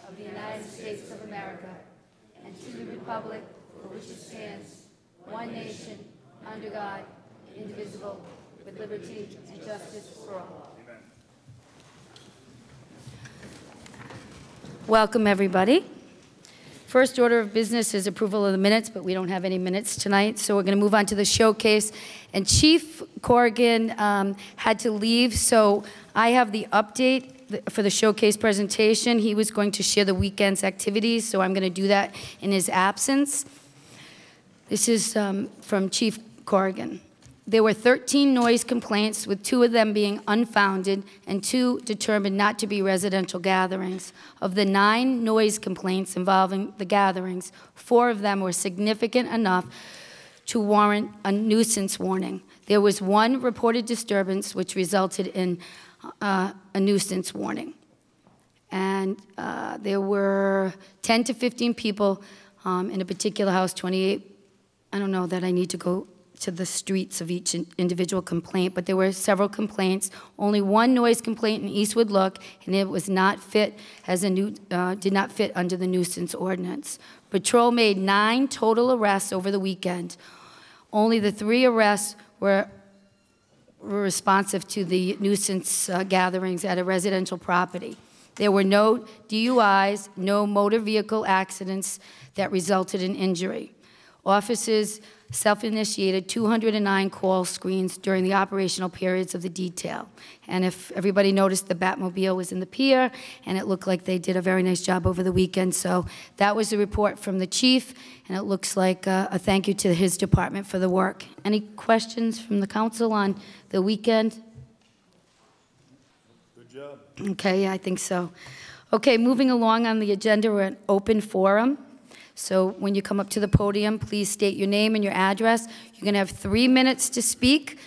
of the United States of America and to the republic for which it stands, one nation, under God, indivisible, with liberty and justice for all. Amen. Welcome, everybody. First order of business is approval of the minutes, but we don't have any minutes tonight, so we're going to move on to the showcase. And Chief Corrigan had to leave, so I have the update for the showcase presentation. He was going to share the weekend's activities, so I'm going to do that in his absence. This is from Chief Corrigan. There were 13 noise complaints, with 2 of them being unfounded and 2 determined not to be residential gatherings. Of the 9 noise complaints involving the gatherings, 4 of them were significant enough to warrant a nuisance warning. There was 1 reported disturbance which resulted in a nuisance warning. And there were 10 to 15 people in a particular house, 28. I don't know that I need to go to the streets of each individual complaint, but there were several complaints. Only 1 noise complaint in Eastwood Look, and it was not fit as a did not fit under the nuisance ordinance. Patrol made 9 total arrests over the weekend. Only the 3 arrests were responsive to the nuisance gatherings at a residential property. There were no DUIs, no motor vehicle accidents that resulted in injury. Officers self-initiated 209 call screens during the operational periods of the detail. And if everybody noticed, the Batmobile was in the pier, and it looked like they did a very nice job over the weekend. So that was the report from the chief, and it looks like a thank you to his department for the work. Any questions from the council on the weekend? Good job. Okay, yeah, I think so. Okay, moving along on the agenda, we're an open forum. So when you come up to the podium, please state your name and your address. You're going to have 3 minutes to speak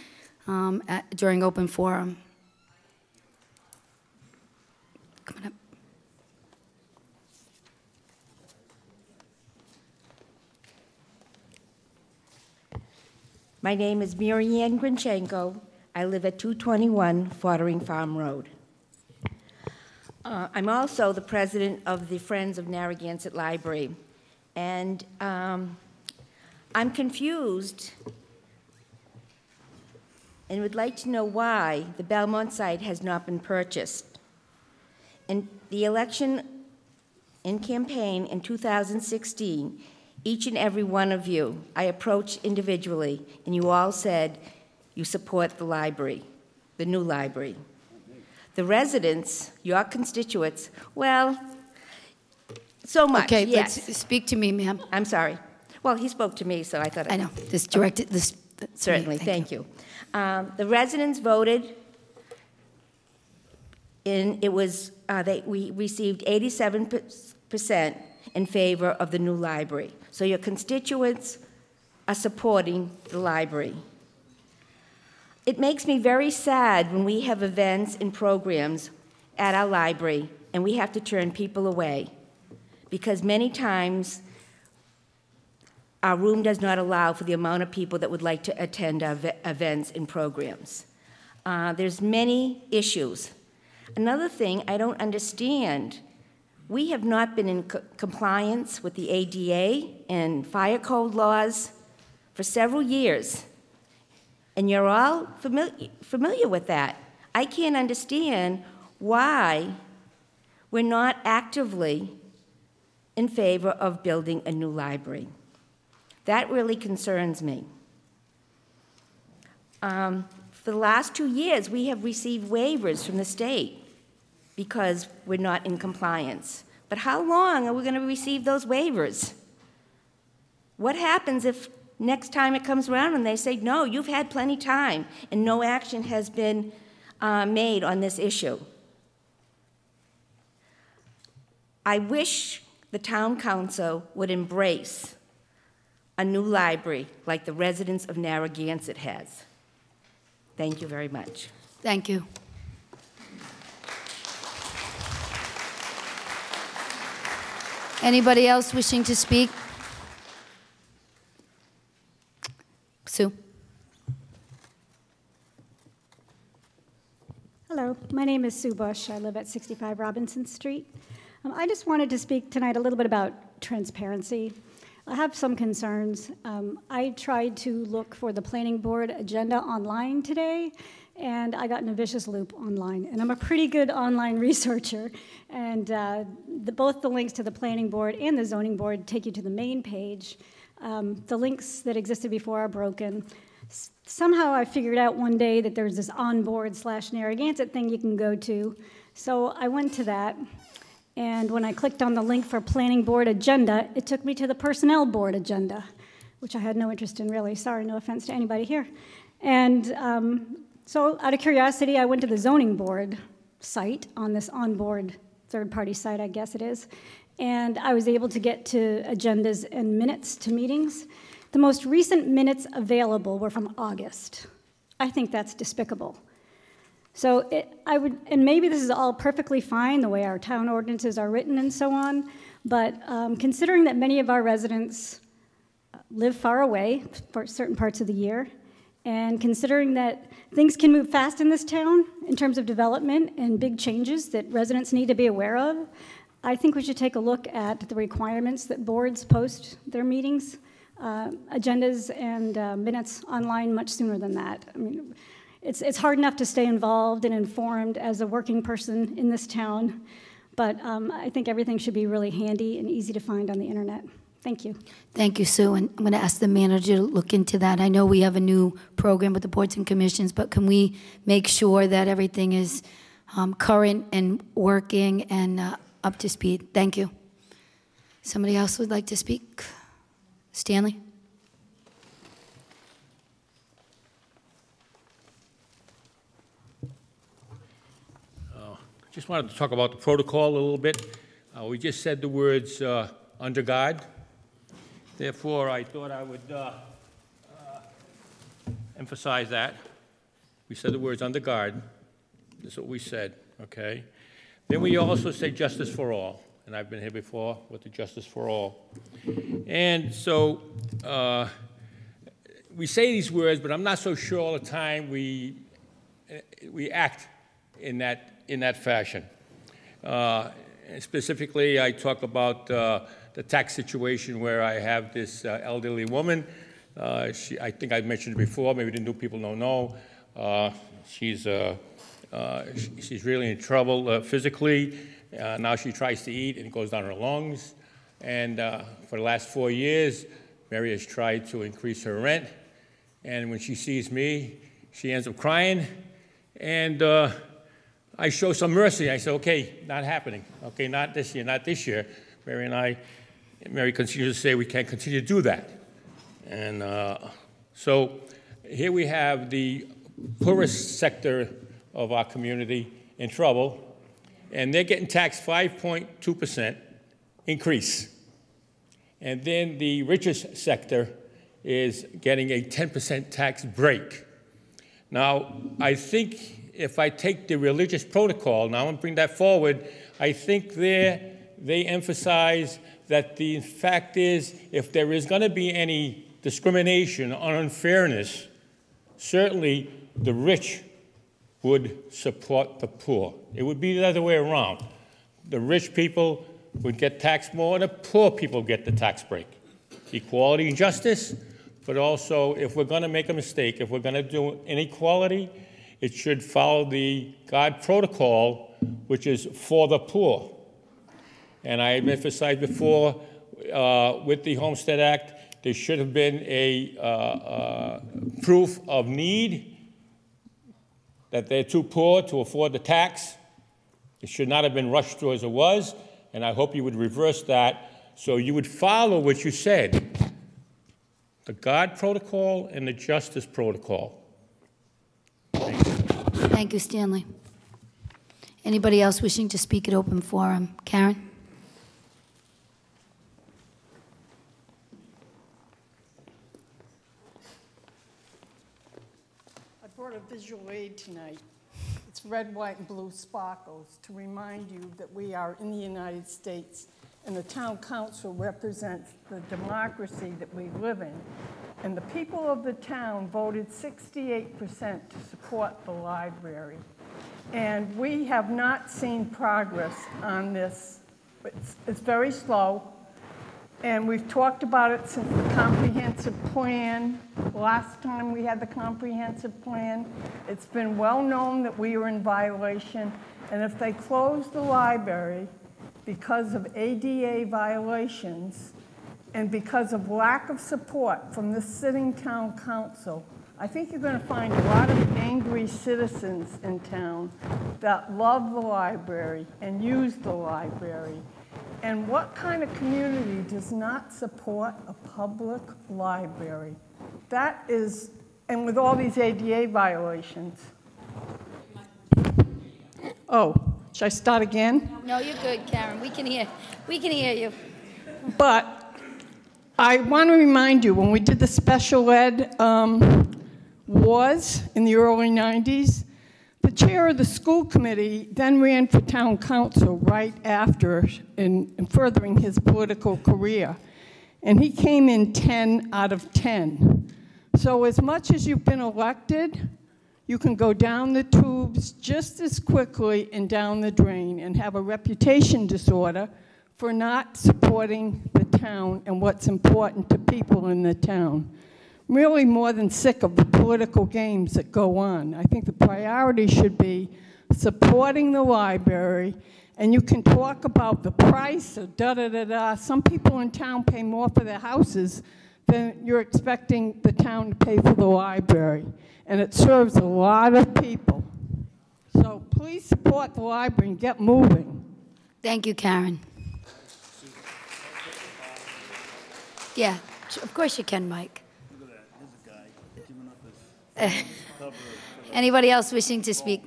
during open forum. Come on up. My name is Mary Ann Grinchenko. I live at 221 Foddering Farm Road. I'm also the president of the Friends of Narragansett Library. And I'm confused and would like to know why the Belmont site has not been purchased. In the election and campaign in 2016, each and every one of you, I approached individually, and you all said you support the library, the new library. The residents, your constituents, well, so much, okay, yes. Let's speak to me, ma'am. I'm sorry. Well, he spoke to me, so I thought I know. This directed this. Certainly, thank you. The residents voted, and it was we received 87% in favor of the new library. So your constituents are supporting the library. It makes me very sad when we have events and programs at our library, and we have to turn people away, because many times our room does not allow for the amount of people that would like to attend our events and programs. There's many issues. Another thing I don't understand, we have not been in compliance with the ADA and fire code laws for several years, and you're all familiar with that. I can't understand why we're not actively in favor of building a new library. That really concerns me. For the last 2 years, we have received waivers from the state because we're not in compliance. But how long are we going to receive those waivers? What happens if next time it comes around and they say, no, you've had plenty of time and no action has been made on this issue? I wish the town council would embrace a new library like the residents of Narragansett has. Thank you very much. Thank you. Anybody else wishing to speak? Sue. Hello, my name is Sue Bush. I live at 65 Robinson Street. I just wanted to speak tonight a little bit about transparency. I have some concerns. I tried to look for the planning board agenda online today, and I got in a vicious loop online. And I'm a pretty good online researcher, and both the links to the planning board and the zoning board take you to the main page. The links that existed before are broken. Somehow I figured out one day that there's this onboard/Narragansett thing you can go to. So I went to that, and when I clicked on the link for planning board agenda, it took me to the personnel board agenda, which I had no interest in really. Sorry, no offense to anybody here. And so out of curiosity, I went to the zoning board site on this onboard third-party site, I guess it is, and I was able to get to agendas and minutes to meetings. The most recent minutes available were from August. I think that's despicable. So and maybe this is all perfectly fine, the way our town ordinances are written and so on, but considering that many of our residents live far away for certain parts of the year, and considering that things can move fast in this town in terms of development and big changes that residents need to be aware of, I think we should take a look at the requirements that boards post their meetings, agendas and minutes online much sooner than that. I mean, it's hard enough to stay involved and informed as a working person in this town, but I think everything should be really handy and easy to find on the internet. Thank you. Thank you, Sue. And I'm going to ask the manager to look into that. I know we have a new program with the boards and commissions, but can we make sure that everything is current and working and up to speed? Thank you. Somebody else would like to speak? Stanley? Just wanted to talk about the protocol a little bit. We just said the words under guard. Therefore, I thought I would emphasize that. We said the words under guard. That's what we said, okay? Then we also say justice for all. And I've been here before with the justice for all. And so we say these words, but I'm not so sure all the time we act in that fashion. Specifically, I talk about the tax situation where I have this elderly woman. I think I mentioned it before, maybe the new people don't know. She's really in trouble physically. Now she tries to eat and it goes down her lungs. And for the last 4 years, Mary has tried to increase her rent. And when she sees me, she ends up crying. And I show some mercy. I say, okay, not happening. Okay, not this year, not this year. Mary continues to say we can't continue to do that. And so here we have the poorest sector of our community in trouble. And they're getting taxed 5.2% increase. And then the richest sector is getting a 10% tax break. Now, I think if I take the religious protocol, now I'm going to bring that forward, I think they emphasize that the fact is if there is going to be any discrimination or unfairness, certainly the rich would support the poor. It would be the other way around. The rich people would get taxed more, and the poor people get the tax break. Equality and justice, but also if we're going to make a mistake, if we're going to do inequality, it should follow the God protocol, which is for the poor. And I emphasized before, with the Homestead Act, there should have been a proof of need, that they're too poor to afford the tax. It should not have been rushed through as it was, and I hope you would reverse that so you would follow what you said, the God protocol and the justice protocol. Thank you. Thank you, Stanley. Anybody else wishing to speak at open forum? Karen? Brought a visual aid tonight. It's red, white, and blue sparkles to remind you that we are in the United States and the town council represents the democracy that we live in. And the people of the town voted 68% to support the library. And we have not seen progress on this It's very slow. And we've talked about it since the comprehensive plan. Last time we had the comprehensive plan, it's been well known that we were in violation. And if they close the library because of ADA violations and because of lack of support from the sitting town council, I think you're going to find a lot of angry citizens in town that love the library and use the library. And what kind of community does not support a public library? That is, and with all these ADA violations. Oh, should I start again? No, you're good, Karen. We can hear you. But I want to remind you, when we did the special ed wars in the early 90s, the chair of the school committee then ran for town council right after in furthering his political career. And he came in 10 out of 10. So as much as you've been elected, you can go down the tubes just as quickly and down the drain and have a reputation disorder for not supporting the town and what's important to people in the town. I'm really more than sick of the political games that go on. I think the priority should be supporting the library, and you can talk about the price or da-da-da-da. Some people in town pay more for their houses than you're expecting the town to pay for the library, and it serves a lot of people. So please support the library and get moving. Thank you, Karen. Yeah, of course you can, Mike. Anybody else wishing to speak?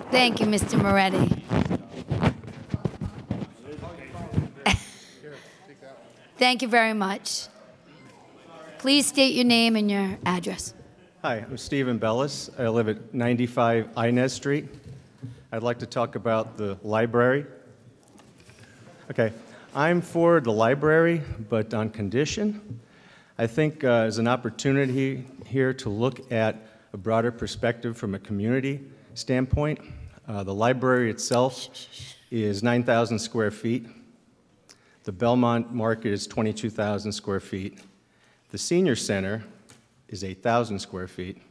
Thank you, Mr. Moretti. Thank you very much. Please state your name and your address. Hi, I'm Stephen Bellis. I live at 95 Inez Street. I'd like to talk about the library. Okay, I'm for the library, but on condition. I think there's an opportunity here to look at a broader perspective from a community standpoint. The library itself is 9,000 square feet. The Belmont Market is 22,000 square feet. The Senior Center is 8,000 square feet.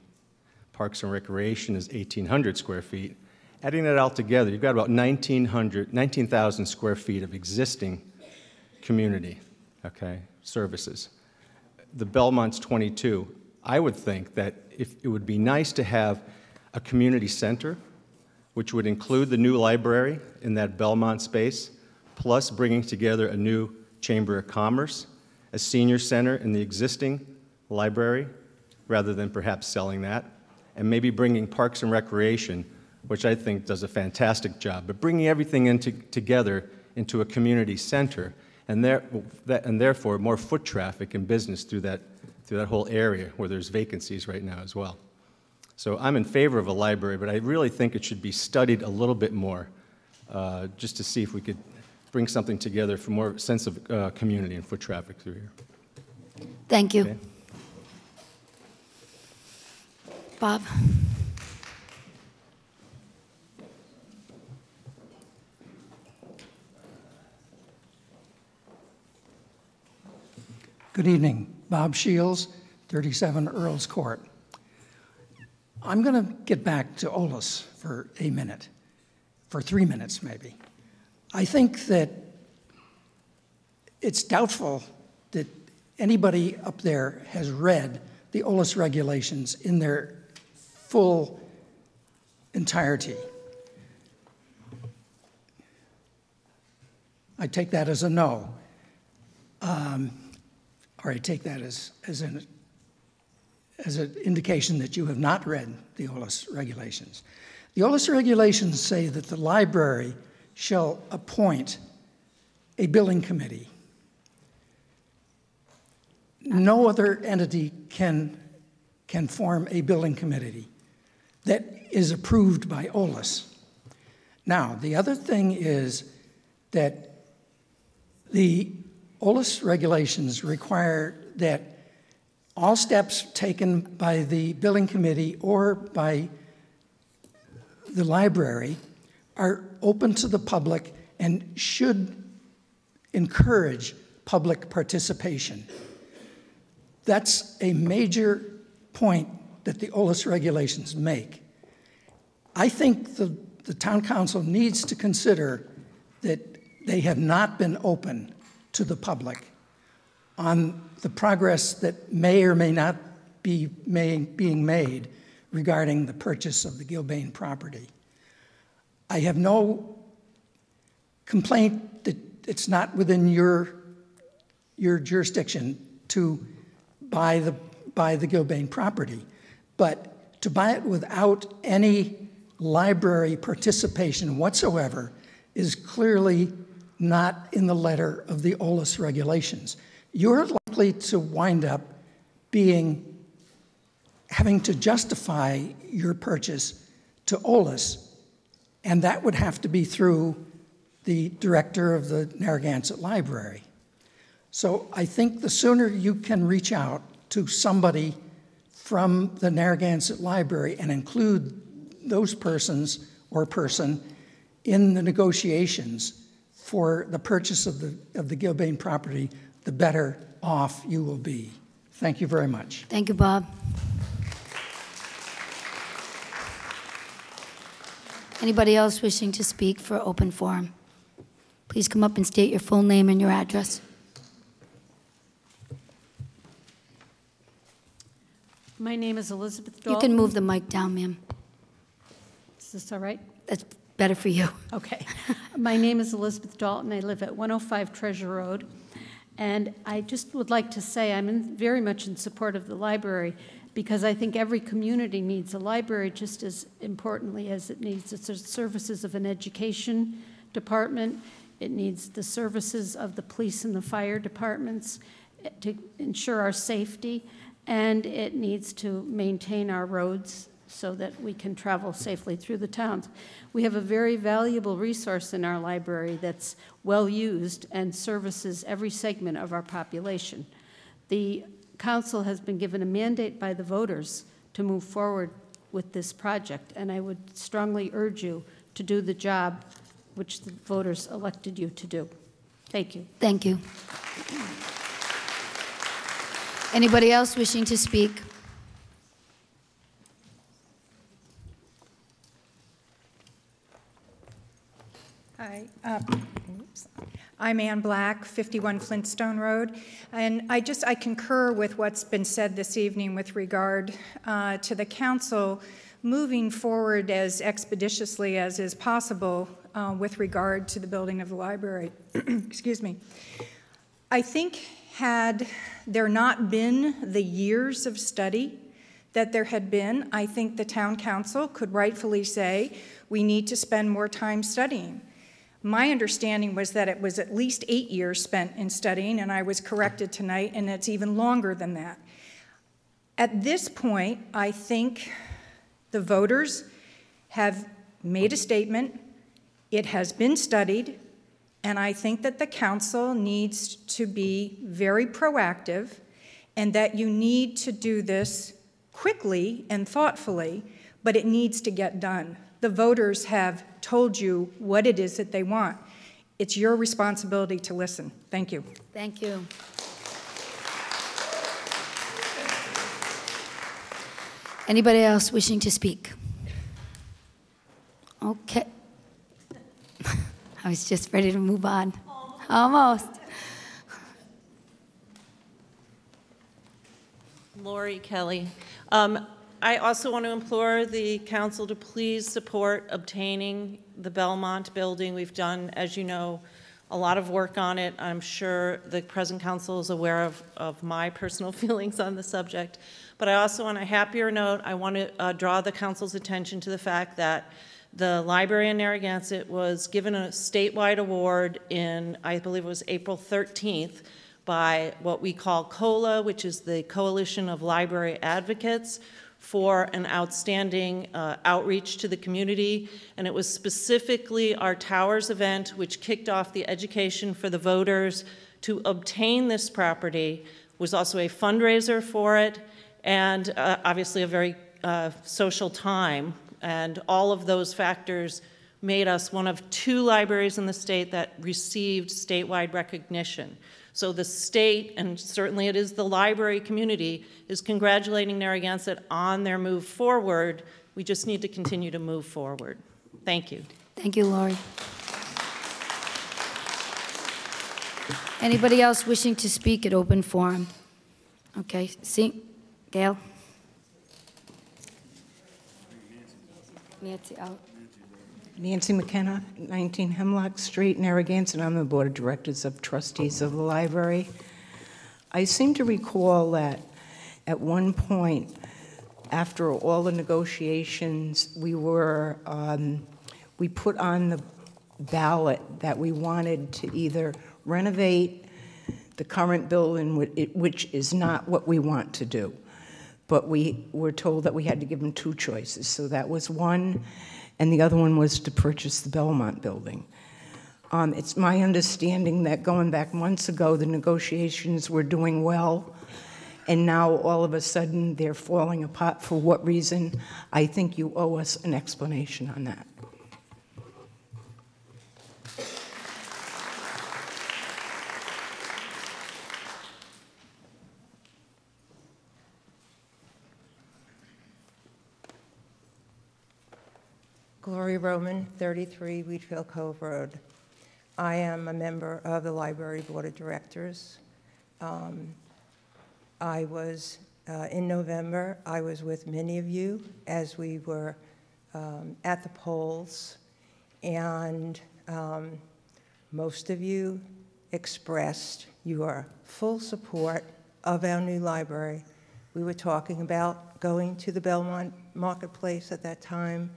Parks and Recreation is 1,800 square feet. Adding that all together, you've got about 19,000 square feet of existing community, okay, services. The Belmont's 22. I would think that if it would be nice to have a community center, which would include the new library in that Belmont space, plus bringing together a new Chamber of Commerce, a senior center in the existing library, rather than perhaps selling that, and maybe bringing Parks and Recreation, which I think does a fantastic job, but bringing everything together into a community center, and therefore more foot traffic and business through that whole area where there's vacancies right now as well. So I'm in favor of a library, but I really think it should be studied a little bit more, just to see if we could bring something together for more sense of community and foot traffic through here. Thank you. Okay. Bob? Good evening. Bob Shields, 37 Earls Court. I'm going to get back to Olus for a minute, for 3 minutes maybe. I think that it's doubtful that anybody up there has read the Olus regulations in their full entirety. I take that as a no. Or I take that as an indication that you have not read the Olus regulations. The Olus regulations say that the library shall appoint a billing committee. No other entity can form a billing committee that is approved by Olus. Now, the other thing is that the Olus regulations require that all steps taken by the billing committee or by the library are open to the public and should encourage public participation. That's a major point that the OLS regulations make. I think the town council needs to consider that they have not been open to the public on the progress that may or may not be being made regarding the purchase of the Gilbane property. I have no complaint that it's not within your jurisdiction to buy the Gilbane property, but to buy it without any library participation whatsoever is clearly not in the letter of the OLS regulations. You're likely to wind up having to justify your purchase to OLS, and that would have to be through the director of the Narragansett Library. So I think the sooner you can reach out to somebody from the Narragansett Library and include those persons or person in the negotiations for the purchase of the Gilbane property, the better off you will be. Thank you very much. Thank you, Bob. Anybody else wishing to speak for open forum? Please come up and state your full name and your address. My name is Elizabeth Dalton. You can move the mic down, ma'am. Is this all right? That's better for you. Okay. My name is Elizabeth Dalton. I live at 105 Treasure Road. And I just would like to say I'm very much in support of the library because I think every community needs a library just as importantly as it needs the services of an education department. It needs the services of the police and the fire departments to ensure our safety. And it needs to maintain our roads so that we can travel safely through the towns. We have a very valuable resource in our library that's well used and services every segment of our population. The council has been given a mandate by the voters to move forward with this project, and I would strongly urge you to do the job which the voters elected you to do. Thank you. Thank you. Anybody else wishing to speak? Hi. I'm Ann Black, 51 Flintstone Road, and I concur with what's been said this evening with regard to the council moving forward as expeditiously as is possible with regard to the building of the library. Excuse me. I think had there not been the years of study that there had been, I think the town council could rightfully say we need to spend more time studying. My understanding was that it was at least 8 years spent in studying, and I was corrected tonight, and it's even longer than that. At this point, I think the voters have made a statement. It has been studied, and I think that the council needs to be very proactive and that you need to do this quickly and thoughtfully, but it needs to get done. The voters have told you what it is that they want. It's your responsibility to listen. Thank you. Thank you. Anybody else wishing to speak? Okay. I was just ready to move on. Almost. Lori Kelly. I also want to implore the council to please support obtaining the Belmont building. We've done, as you know, a lot of work on it. I'm sure the present council is aware of my personal feelings on the subject. But I also, on a happier note, I want to draw the council's attention to the fact that the library in Narragansett was given a statewide award in, I believe it was April 13th, by what we call COLA, which is the Coalition of Library Advocates, for an outstanding outreach to the community. And it was specifically our Towers event, which kicked off the education for the voters to obtain this property, was also a fundraiser for it, and obviously a very social time. And all of those factors made us one of 2 libraries in the state that received statewide recognition. So the state, and certainly it is the library community, is congratulating Narragansett on their move forward. We just need to continue to move forward. Thank you. Thank you, Lori. Anybody else wishing to speak at open forum? Okay, see, Gail? Nancy out. Nancy McKenna, 19 Hemlock Street, Narragansett. I'm the Board of Directors of Trustees of the Library. I seem to recall that at one point, after all the negotiations, we put on the ballot that we wanted to either renovate the current building, which is not what we want to do. But we were told that we had to give them 2 choices. So that was one, and the other one was to purchase the Belmont building. It's my understanding that going back months ago, the negotiations were doing well, and now all of a sudden they're falling apart. For what reason? I think you owe us an explanation on that. Gloria Roman, 33 Wheatfield Cove Road. I am a member of the Library Board of Directors. I was, in November, I was with many of you as we were at the polls, and most of you expressed your full support of our new library. We were talking about going to the Belmont Marketplace at that time,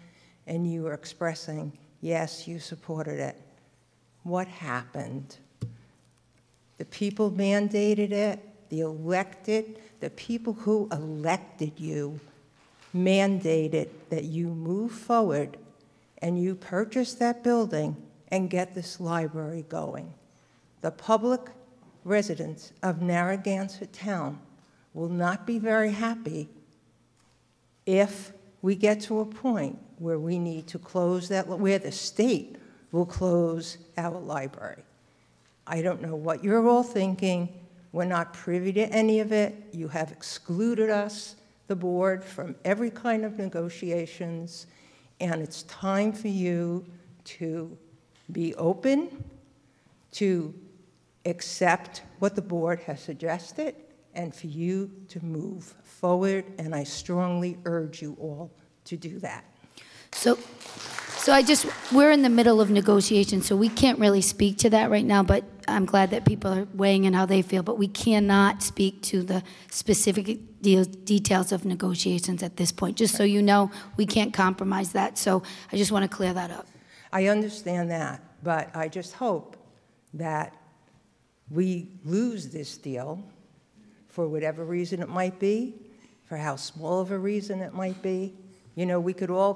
and you were expressing, yes, you supported it. What happened? The people mandated it, the people who elected you mandated that you move forward and you purchase that building and get this library going. The public residents of Narragansett town will not be very happy if we get to a point where we need to close that, where the state will close our library. I don't know what you're all thinking. We're not privy to any of it. You have excluded us, the board, from every kind of negotiations, and it's time for you to be open, to accept what the board has suggested, and for you to move forward, and I strongly urge you all to do that. So we're in the middle of negotiations, so we can't really speak to that right now, but I'm glad that people are weighing in how they feel, but we cannot speak to the specific details of negotiations at this point. Just so you know, we can't compromise that, so I just want to clear that up. I understand that, but I just hope that we lose this deal for whatever reason it might be, for how small of a reason it might be. You know, we could all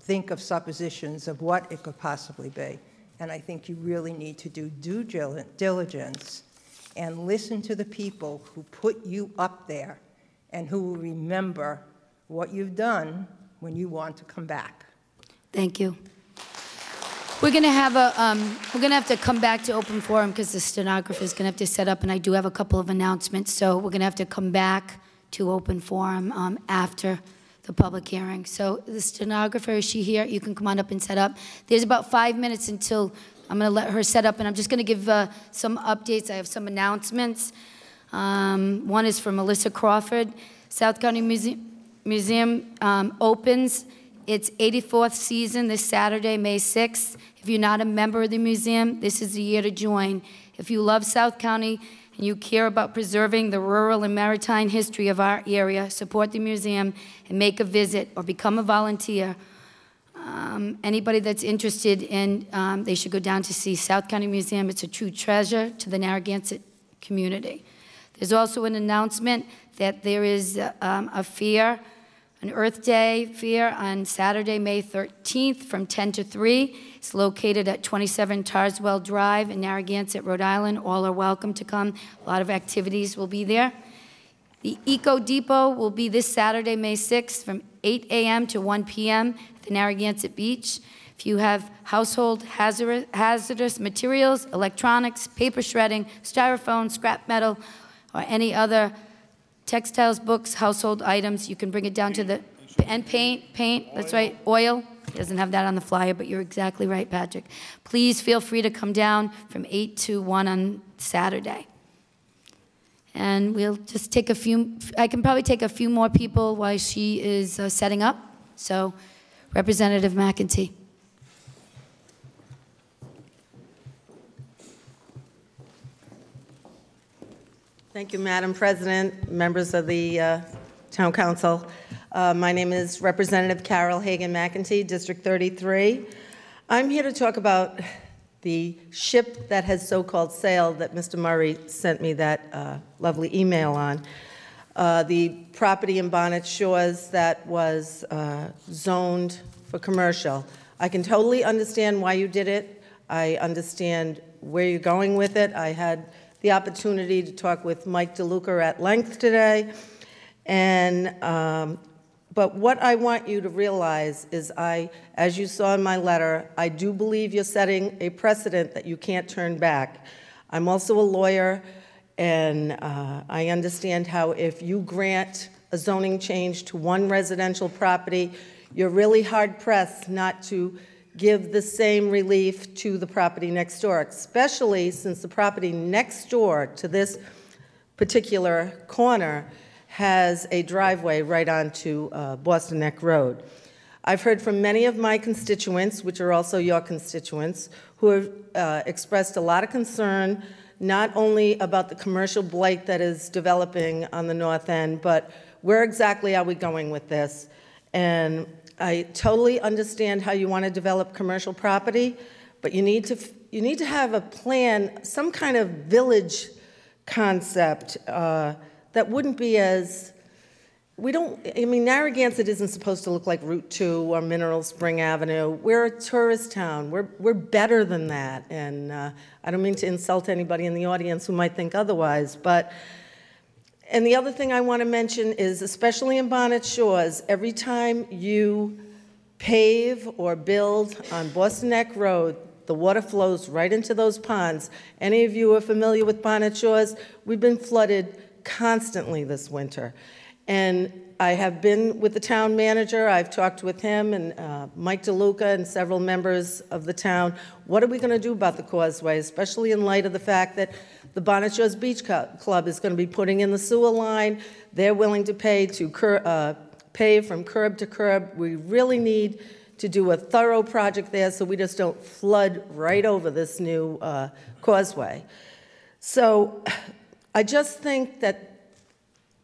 think of suppositions of what it could possibly be. And I think you really need to do due diligence and listen to the people who put you up there and who will remember what you've done when you want to come back. Thank you. We're gonna have to come back to open forum because the stenographer is gonna have to set up, and I do have a couple of announcements. So we're gonna have to come back to open forum after the public hearing. So the stenographer, is she here? You can come on up and set up. There's about 5 minutes until I'm going to let her set up, and I'm just going to give some updates. I have some announcements. One is for Melissa Crawford. South County Museum opens its 84th season this Saturday, May 6th. If you're not a member of the museum, this is the year to join. If you love South County and you care about preserving the rural and maritime history of our area, support the museum and make a visit or become a volunteer. Anybody that's interested in, they should go down to see South County Museum. It's a true treasure to the Narragansett community. There's also an announcement that there is a fair, an Earth Day fair on Saturday, May 13th from 10 to 3. It's located at 27 Tarswell Drive in Narragansett, Rhode Island. All are welcome to come. A lot of activities will be there. The Eco Depot will be this Saturday, May 6th from 8 a.m. to 1 p.m. at the Narragansett Beach. If you have household hazardous materials, electronics, paper shredding, styrofoam, scrap metal, or any other textiles, books, household items, you can bring it down to the, and paint, that's right, oil. He doesn't have that on the flyer, but you're exactly right, Patrick. Please feel free to come down from 8 to 1 on Saturday. And we'll just take a few, I can probably take a few more people while she is setting up. So, Representative McEntee. Thank you, Madam President, members of the Town Council. My name is Representative Carol Hagan McEntee, District 33. I'm here to talk about the ship that has so-called sailed that Mr. Murray sent me that lovely email on. The property in Bonnet Shores that was zoned for commercial. I can totally understand why you did it. I understand where you're going with it. I had the opportunity to talk with Mike DeLuca at length today. And, but what I want you to realize is as you saw in my letter, I do believe you're setting a precedent that you can't turn back. I'm also a lawyer, and I understand how if you grant a zoning change to one residential property, you're really hard-pressed not to give the same relief to the property next door, especially since the property next door to this particular corner has a driveway right onto Boston Neck Road. I've heard from many of my constituents, which are also your constituents, who have expressed a lot of concern, not only about the commercial blight that is developing on the north end, but where exactly are we going with this? And I totally understand how you want to develop commercial property, but you need to have a plan, some kind of village concept that wouldn't be as, Narragansett isn't supposed to look like Route 2 or Mineral Spring Avenue. We're a tourist town. We're better than that. And I don't mean to insult anybody in the audience who might think otherwise, but, and the other thing I want to mention is, especially in Bonnet Shores, every time you pave or build on Boston Neck Road, the water flows right into those ponds. Any of you are familiar with Bonnet Shores? We've been flooded constantly this winter. And I have been with the town manager. I've talked with him and Mike DeLuca and several members of the town. What are we going to do about the causeway, especially in light of the fact that the Bonnet Shores Beach Club is going to be putting in the sewer line. They're willing to pay to pave from curb to curb. We really need to do a thorough project there so we just don't flood right over this new causeway. So I just think that,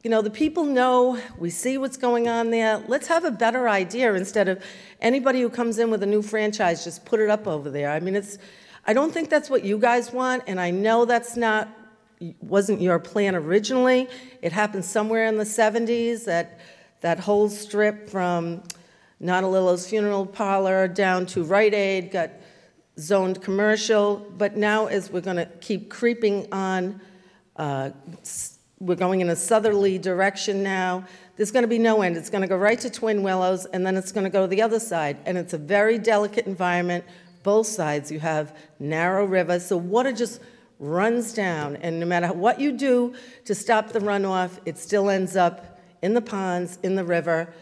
the people know, we see what's going on there. Let's have a better idea instead of anybody who comes in with a new franchise just put it up over there. I don't think that's what you guys want, and I know wasn't your plan originally. It happened somewhere in the 70s, that whole strip from Nautilillo's Funeral Parlor down to Rite Aid got zoned commercial, but now as we're going to keep creeping on, we're going in a southerly direction now. There's going to be no end. It's going to go right to Twin Willows, and then it's going to go to the other side. And it's a very delicate environment. Both sides, you have narrow rivers, so water just runs down. And no matter what you do to stop the runoff, it still ends up in the ponds, in the river.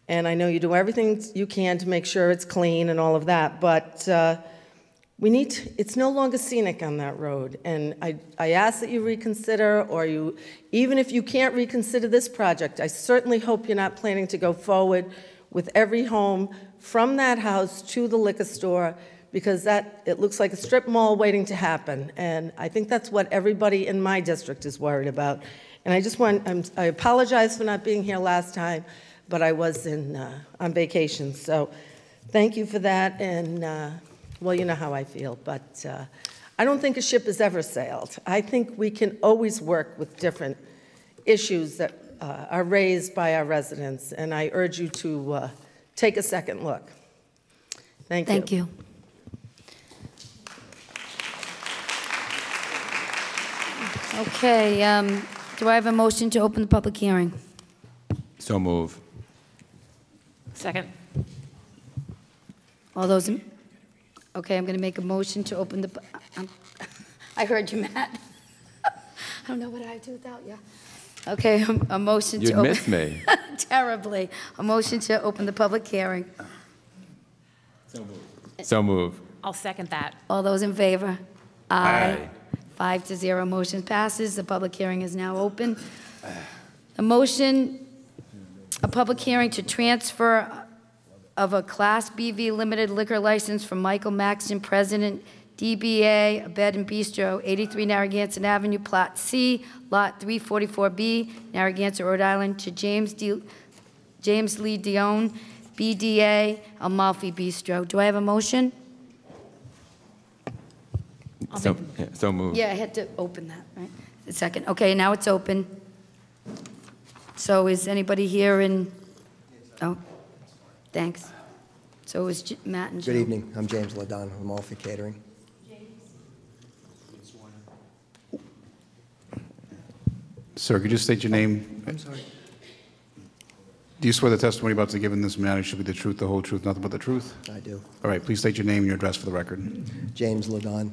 And I know you do everything you can to make sure it's clean and all of that, but it's no longer scenic on that road. And I ask that you reconsider, or even if you can't reconsider this project, I certainly hope you're not planning to go forward with every home from that house to the liquor store, because it looks like a strip mall waiting to happen. And I think that's what everybody in my district is worried about. And I apologize for not being here last time, but I was on vacation. So thank you for that. And well, you know how I feel, but I don't think a ship has ever sailed. I think we can always work with different issues that are raised by our residents, and I urge you to take a second look. Thank you. Thank you. Okay, do I have a motion to open the public hearing? So move. Second. All those, okay, I'm going to make a motion to open the, I heard you, Matt. I don't know what I'd do without you. Okay, a motion to You'd open. miss me. Terribly. A motion to open the public hearing. So move. I'll second that. All those in favor? Aye. 5-0, motion passes. The public hearing is now open. A motion, a public hearing to transfer of a Class BV limited liquor license from Michael Maxton, President, DBA, a Bed and Bistro, 83 Narragansett Avenue, Plot C, Lot 344B, Narragansett, Rhode Island, to James Lee Dion, BDA, Amalfi Bistro. Do I have a motion? So move. Yeah, I had to open that, right? A second. Okay, now it's open. So is anybody here in, oh, thanks. So is Matt and Joe? Good evening. I'm James Ladon of Amalfi Catering. Sir, could you state your name? I'm sorry. Do you swear the testimony about to give in this matter should be the truth, the whole truth, nothing but the truth? I do. All right, please state your name and your address for the record. James Ladon.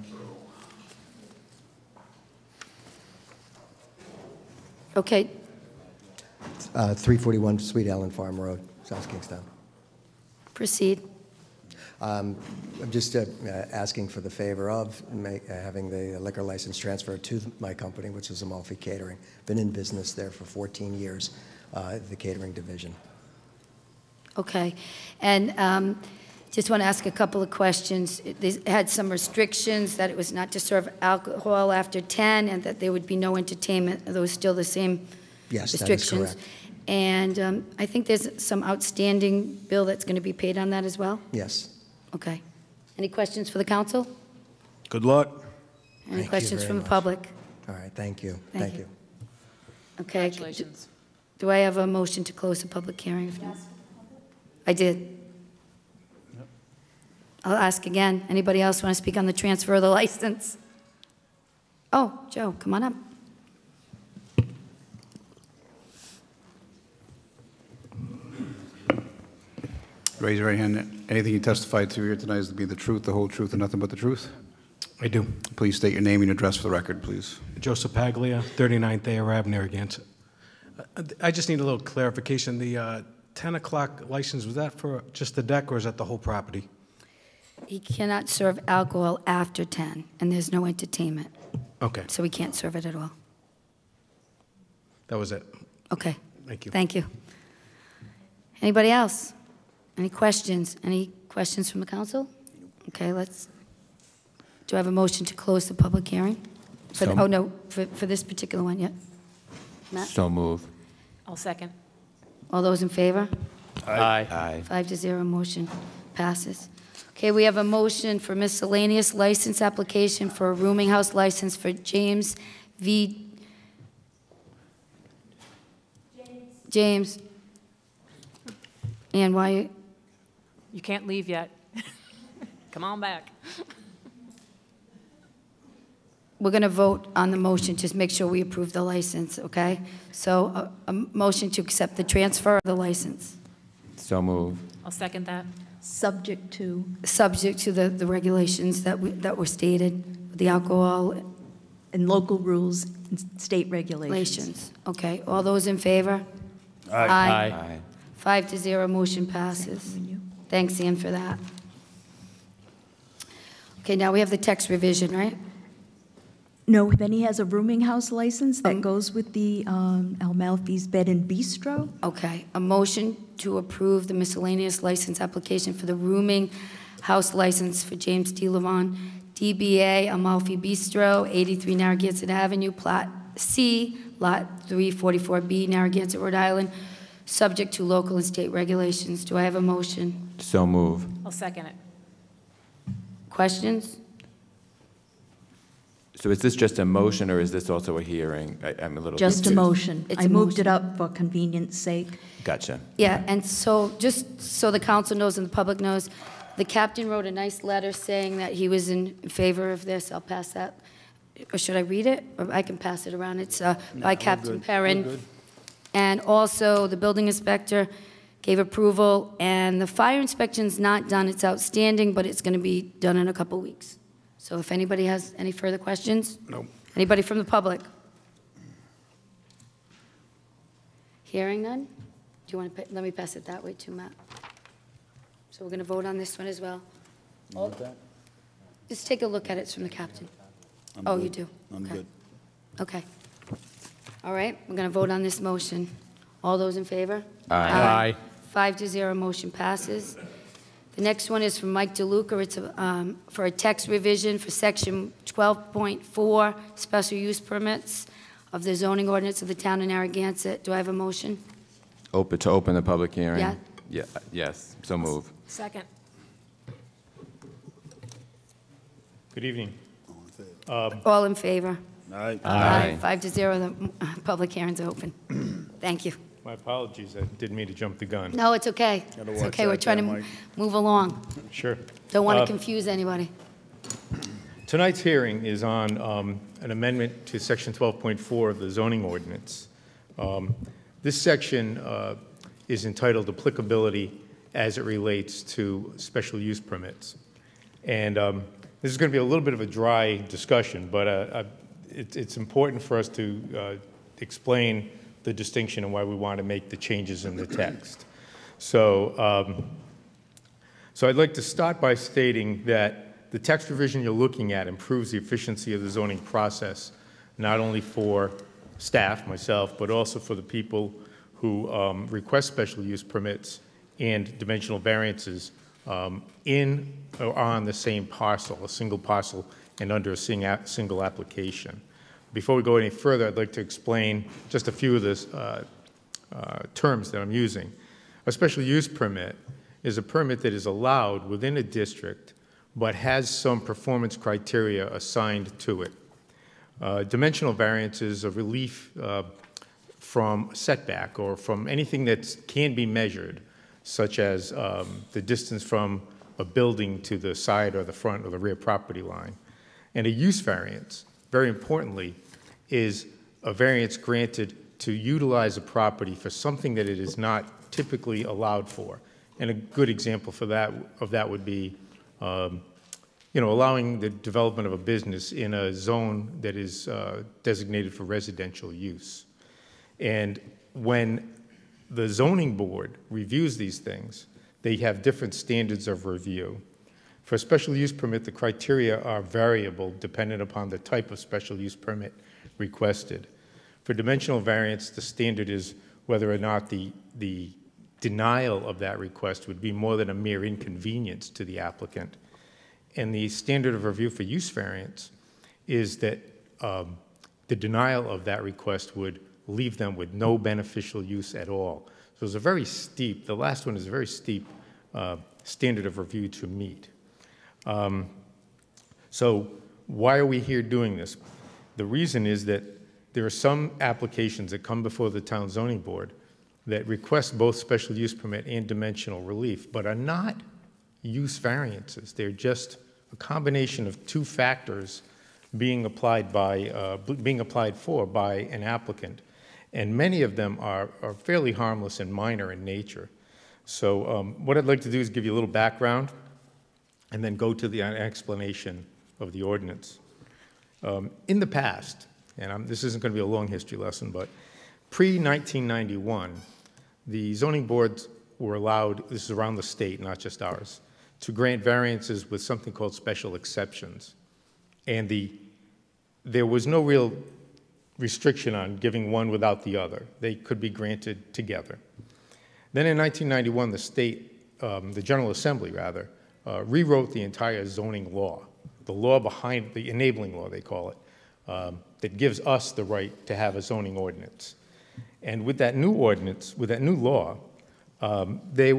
Okay, 341 Sweet Allen Farm Road, South Kingstown. proceed. I'm just asking for the favor of having the liquor license transferred to my company, which is Amalfi Catering. Been in business there for 14 years, the catering division. Okay, and just want to ask a couple of questions. They had some restrictions that it was not to serve alcohol after 10 and that there would be no entertainment. Are those still the same Yes, restrictions? that is correct. And I think there's some outstanding bill that's going to be paid on that as well? Yes. Okay. Any questions for the council? Good luck. Any Thank you questions very from the much. public? All right, thank you. Thank you. Okay. Congratulations. Do I have a motion to close the public hearing? If not? I did. I'll ask again. Anybody else want to speak on the transfer of the license? Oh, Joe, come on up. Raise your right hand. Anything you testified to here tonight is to be the truth, the whole truth, and nothing but the truth? I do. Please state your name and your address for the record, please. Joseph Paglia, 39th Thayer Ave, Narragansett. I just need a little clarification. The 10 o'clock license, was that for just the deck or is that the whole property? He cannot serve alcohol after 10, and there's no entertainment. Okay, So we can't serve it at all. that was it. Okay. Thank you. Thank you. Anybody else? Any questions? Any questions from the council? Okay, do I have a motion to close the public hearing? Oh, no, for this particular one, yeah. Matt? So move. I'll second. All those in favor? Aye. 5-0, motion passes. Okay, we have a motion for miscellaneous license application for a rooming house license for James V. James. And why? You can't leave yet. Come on back. We're going to vote on the motion, just make sure we approve the license, okay? So a motion to accept the transfer of the license. So move. I'll second that. Subject to. Subject to the regulations that were stated, the alcohol And local rules and state regulations. regulations. Okay, all those in favor? Aye. 5-0, motion passes. Thanks, Ian, for that. Okay, now we have the text revision, right? No, then he has a rooming house license that goes with the Amalfi's Bed and Bistro. Okay, a motion to approve the miscellaneous license application for the rooming house license for James D. Levon, DBA Amalfi Bistro, 83 Narragansett Avenue, Plot C, Lot 344B, Narragansett, Rhode Island, subject to local and state regulations. Do I have a motion? So move. I'll second it. Questions? So is this just a motion or is this also a hearing? I'm a little Just a confused. motion. It's I a moved motion. it up for convenience sake. Gotcha. Yeah, and so, just so the council knows and the public knows, the captain wrote a nice letter saying that he was in favor of this. I'll pass that. Or should I read it? Or I can pass it around. It's by Captain Perrin. And also, the building inspector gave approval, and the fire inspection's not done. It's outstanding, but it's going to be done in a couple weeks. So if anybody has any further questions? No. Anybody from the public? Hearing none? Do you want to, let me pass it that way too, Matt. So we're going to vote on this one as well. Just take a look at it from the captain. Oh, you do? I'm Okay. good. Okay. All right, we're going to vote on this motion. All those in favor? Aye. 5-0, motion passes. The next one is from Mike DeLuca. It's for a text revision for section 12.4, special use permits of the zoning ordinance of the town of Narragansett. Do I have a motion? To open the public hearing? Yeah. Yeah, yes, so move. Second. Good evening. All in favor? Aye. Aye. 5-0, the public hearing's open. Thank you. My apologies, I didn't mean to jump the gun. No, it's okay. Gotta It's watch okay, we're that trying to there, Mike. move along. Sure. Don't want to confuse anybody. Tonight's hearing is on an amendment to Section 12.4 of the zoning ordinance. This section is entitled Applicability as it relates to special use permits. And this is going to be a little bit of a dry discussion, but it's important for us to explain the distinction and why we want to make the changes in the text. So, so I'd like to start by stating that the text revision you're looking at improves the efficiency of the zoning process, not only for staff, myself, but also for the people who request special use permits and dimensional variances in or on the same parcel, a single parcel, and under a single application. Before we go any further, I'd like to explain just a few of the terms that I'm using. A special use permit is a permit that is allowed within a district but has some performance criteria assigned to it. Dimensional variance is a relief from setback or from anything that can be measured, such as the distance from a building to the side or the front or the rear property line. And a use variance, very importantly, is a variance granted to utilize a property for something that it is not typically allowed for. And a good example for that would be, allowing the development of a business in a zone that is designated for residential use. And when the zoning board reviews these things, they have different standards of review. For a special use permit, the criteria are variable dependent upon the type of special use permit requested. For dimensional variance, the standard is whether or not the denial of that request would be more than a mere inconvenience to the applicant. And the standard of review for use variance is that the denial of that request would leave them with no beneficial use at all. So it's a very steep, the last one is a very steep standard of review to meet. So why are we here doing this? The reason is that there are some applications that come before the town zoning board that request both special use permit and dimensional relief, but are not use variances. They're just a combination of two factors being applied for by an applicant. And many of them are fairly harmless and minor in nature. So what I'd like to do is give you a little background and then go to the explanation of the ordinance. In the past, and this isn't going to be a long history lesson, but pre-1991, the zoning boards were allowed, this is around the state, not just ours, to grant variances with something called special exceptions. And there was no real restriction on giving one without the other. They could be granted together. Then in 1991, the state, the General Assembly rather, rewrote the entire zoning law, the law behind, the enabling law they call it, that gives us the right to have a zoning ordinance. And with that new ordinance, with that new law, they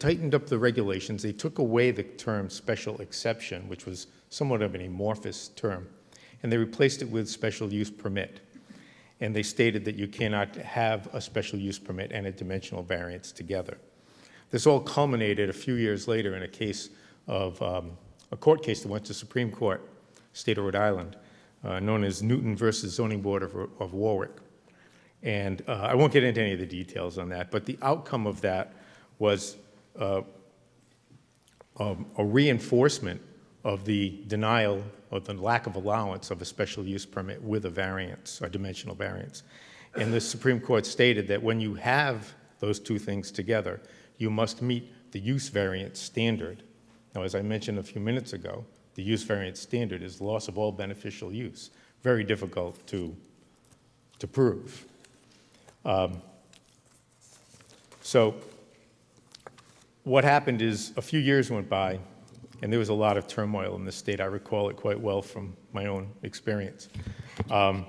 tightened up the regulations. They took away the term special exception, which was somewhat of an amorphous term, and they replaced it with special use permit. And they stated that you cannot have a special use permit and a dimensional variance together. This all culminated a few years later in a case of a court case that went to Supreme Court, state of Rhode Island, known as Newton versus Zoning Board of Warwick. And I won't get into any of the details on that, but the outcome of that was a reinforcement of the denial or the lack of allowance of a special use permit with a variance, or dimensional variance. And the Supreme Court stated that when you have those two things together, you must meet the use variance standard. Now, as I mentioned a few minutes ago, the use variance standard is loss of all beneficial use. Very difficult to prove. So what happened is a few years went by, and there was a lot of turmoil in the state. I recall it quite well from my own experience. And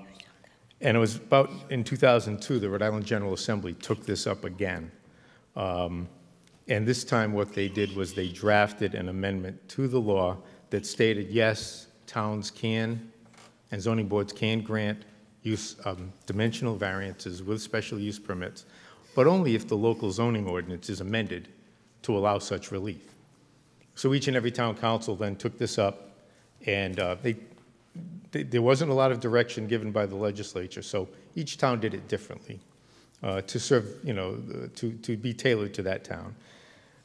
it was about in 2002, the Rhode Island General Assembly took this up again. And this time what they did was they drafted an amendment to the law that stated, yes, towns can and zoning boards can grant use dimensional variances with special use permits, but only if the local zoning ordinance is amended to allow such relief. So each and every town council then took this up, and there wasn't a lot of direction given by the legislature, so each town did it differently to serve, to be tailored to that town.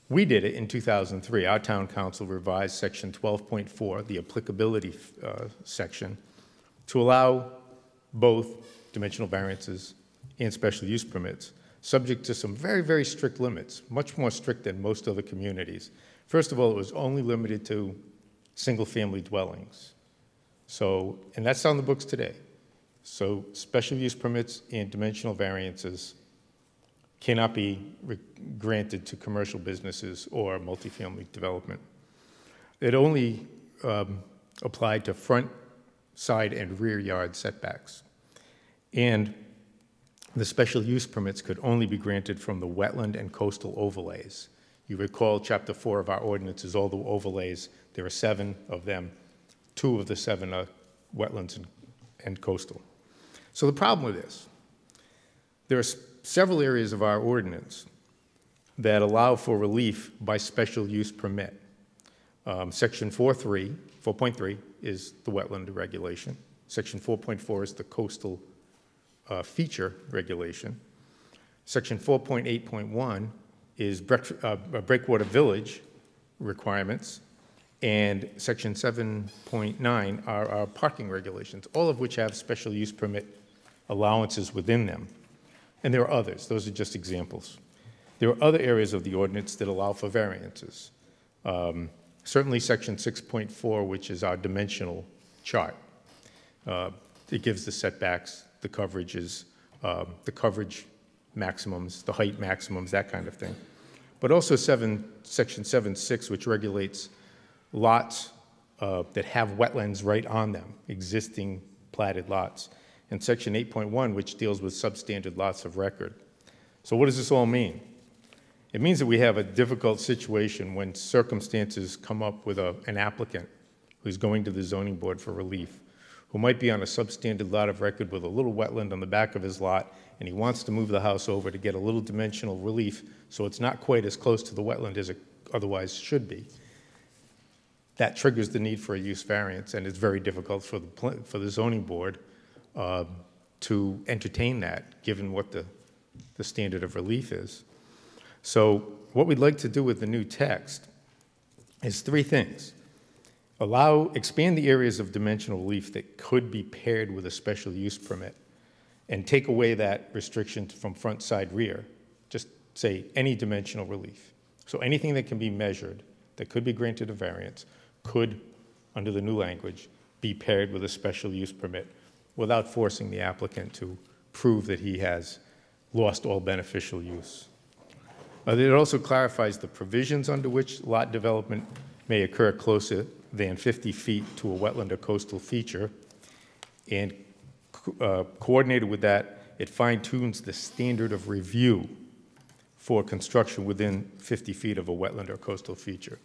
We did it in 2003. Our town council revised section 12.4, the applicability section, to allow both dimensional variances and special use permits, subject to some very, very strict limits, much more strict than most other communities. First of all, it was only limited to single-family dwellings. So, and that's on the books today. So special use permits and dimensional variances cannot be granted to commercial businesses or multifamily development. It only applied to front, side, and rear yard setbacks. And the special use permits could only be granted from the wetland and coastal overlays. You recall Chapter 4 of our ordinance is all the overlays. There are 7 of them. 2 of the 7 are wetlands and coastal. So the problem with this, there are several areas of our ordinance that allow for relief by special use permit. Section 4.3 is the wetland regulation. Section 4.4 is the coastal feature regulation. Section 4.8.1 is breakwater village requirements, and Section 7.9 are our parking regulations, all of which have special use permit allowances within them. And there are others. Those are just examples. There are other areas of the ordinance that allow for variances. Certainly Section 6.4, which is our dimensional chart. It gives the setbacks, the coverages, the coverage maximums, the height maximums, that kind of thing. But also Section 7.6, which regulates lots that have wetlands right on them, existing platted lots. And Section 8.1, which deals with substandard lots of record. So what does this all mean? It means that we have a difficult situation when circumstances come up with an applicant who's going to the zoning board for relief, who might be on a substandard lot of record with a little wetland on the back of his lot, and he wants to move the house over to get a little dimensional relief so it's not quite as close to the wetland as it otherwise should be. That triggers the need for a use variance, and it's very difficult for the zoning board to entertain that, given what the standard of relief is. So what we'd like to do with the new text is 3 things. Expand the areas of dimensional relief that could be paired with a special use permit, and take away that restriction from front, side, rear. Just say any dimensional relief. So anything that can be measured, that could be granted a variance, could, under the new language, be paired with a special use permit without forcing the applicant to prove that he has lost all beneficial use. It also clarifies the provisions under which lot development may occur closer than 50 feet to a wetland or coastal feature, and coordinated with that, it fine-tunes the standard of review for construction within 50 feet of a wetland or coastal feature.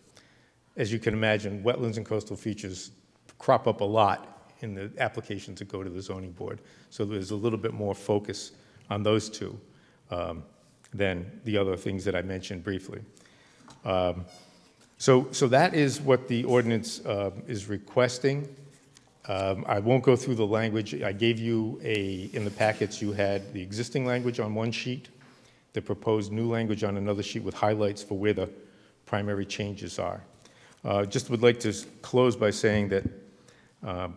As you can imagine, wetlands and coastal features crop up a lot in the applications that go to the zoning board, so there's a little bit more focus on those two than the other things that I mentioned briefly. So that is what the ordinance is requesting. I won't go through the language. I gave you in the packets, you had the existing language on one sheet, the proposed new language on another sheet with highlights for where the primary changes are. Just would like to close by saying that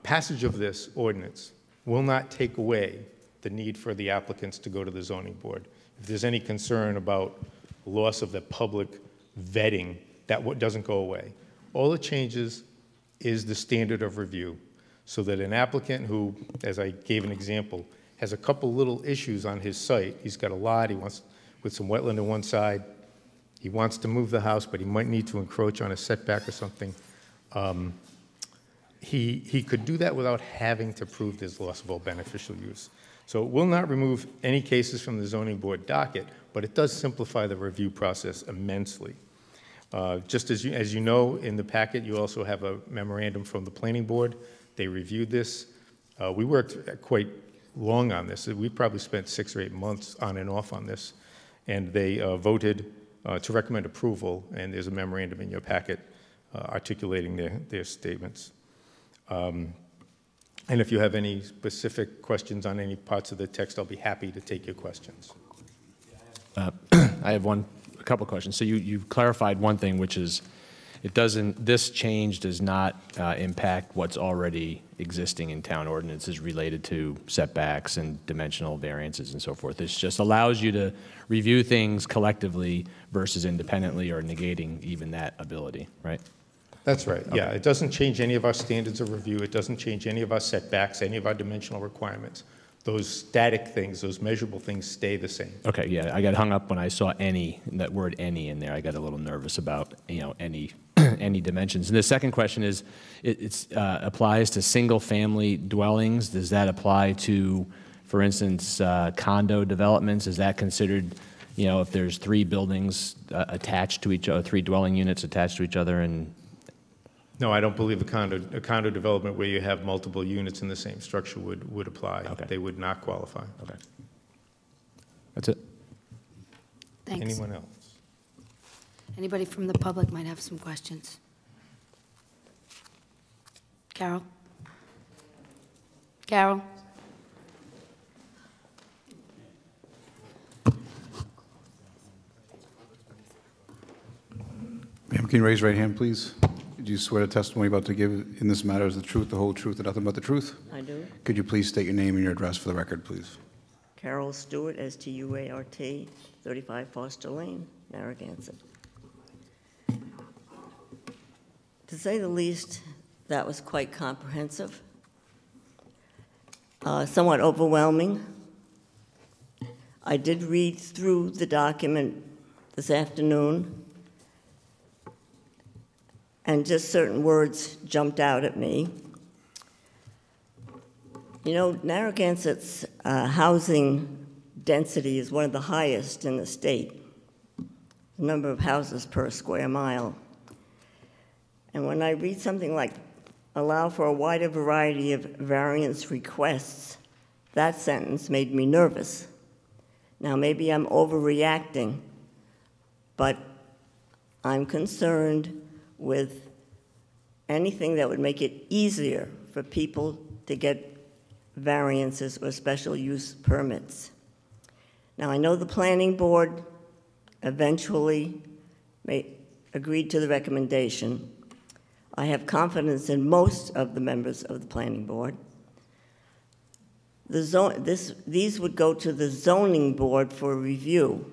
passage of this ordinance will not take away the need for the applicants to go to the zoning board. If there's any concern about loss of the public vetting, that doesn't go away. All it changes is the standard of review, so that an applicant who, as I gave an example, has a couple little issues on his site, he's got a lot, he wants, with some wetland on one side, he wants to move the house, but he might need to encroach on a setback or something. He could do that without having to prove there's loss of all beneficial use. So it will not remove any cases from the zoning board docket, but it does simplify the review process immensely. Just as you know, in the packet, you also have a memorandum from the planning board. They reviewed this. We worked quite long on this. We probably spent 6 or 8 months on and off on this, and they voted to recommend approval, and there's a memorandum in your packet articulating their statements. And if you have any specific questions on any parts of the text, I'll be happy to take your questions. I have a couple of questions. So you've clarified one thing, which is this change does not impact what's already existing in town ordinances related to setbacks and dimensional variances and so forth. This just allows you to review things collectively versus independently or negating even that ability, right? That's right, Okay. yeah. It doesn't change any of our standards of review. It doesn't change any of our setbacks, any of our dimensional requirements. Those static things, those measurable things stay the same. Okay, yeah, I got hung up when I saw any, that word any in there. I got a little nervous about, any any dimensions. And the second question is, it applies to single-family dwellings. Does that apply to, for instance, condo developments? Is that considered, if there's 3 buildings attached to each other, 3 dwelling units attached to each other, and No, I don't believe a condo development where you have multiple units in the same structure would apply. Okay. They would not qualify. Okay. That's it. Thanks. Anyone else? Anybody from the public might have some questions. Carol? Carol? Ma'am, can you raise your right hand, please? Do you swear the testimony about to give in this matter is the truth, the whole truth, and nothing but the truth? I do. Could you please state your name and your address for the record, please? Carol Stewart, S-T-U-A-R-T, 35 Foster Lane, Narragansett. To say the least, that was quite comprehensive, somewhat overwhelming. I did read through the document this afternoon, and just certain words jumped out at me. Narragansett's housing density is one of the highest in the state, the number of houses per square mile. And when I read something like, allow for a wider variety of variance requests, that sentence made me nervous. Now, maybe I'm overreacting, but I'm concerned with anything that would make it easier for people to get variances or special use permits. Now, I know the planning board eventually agreed to the recommendation. I have confidence in most of the members of the planning board. These would go to the zoning board for review.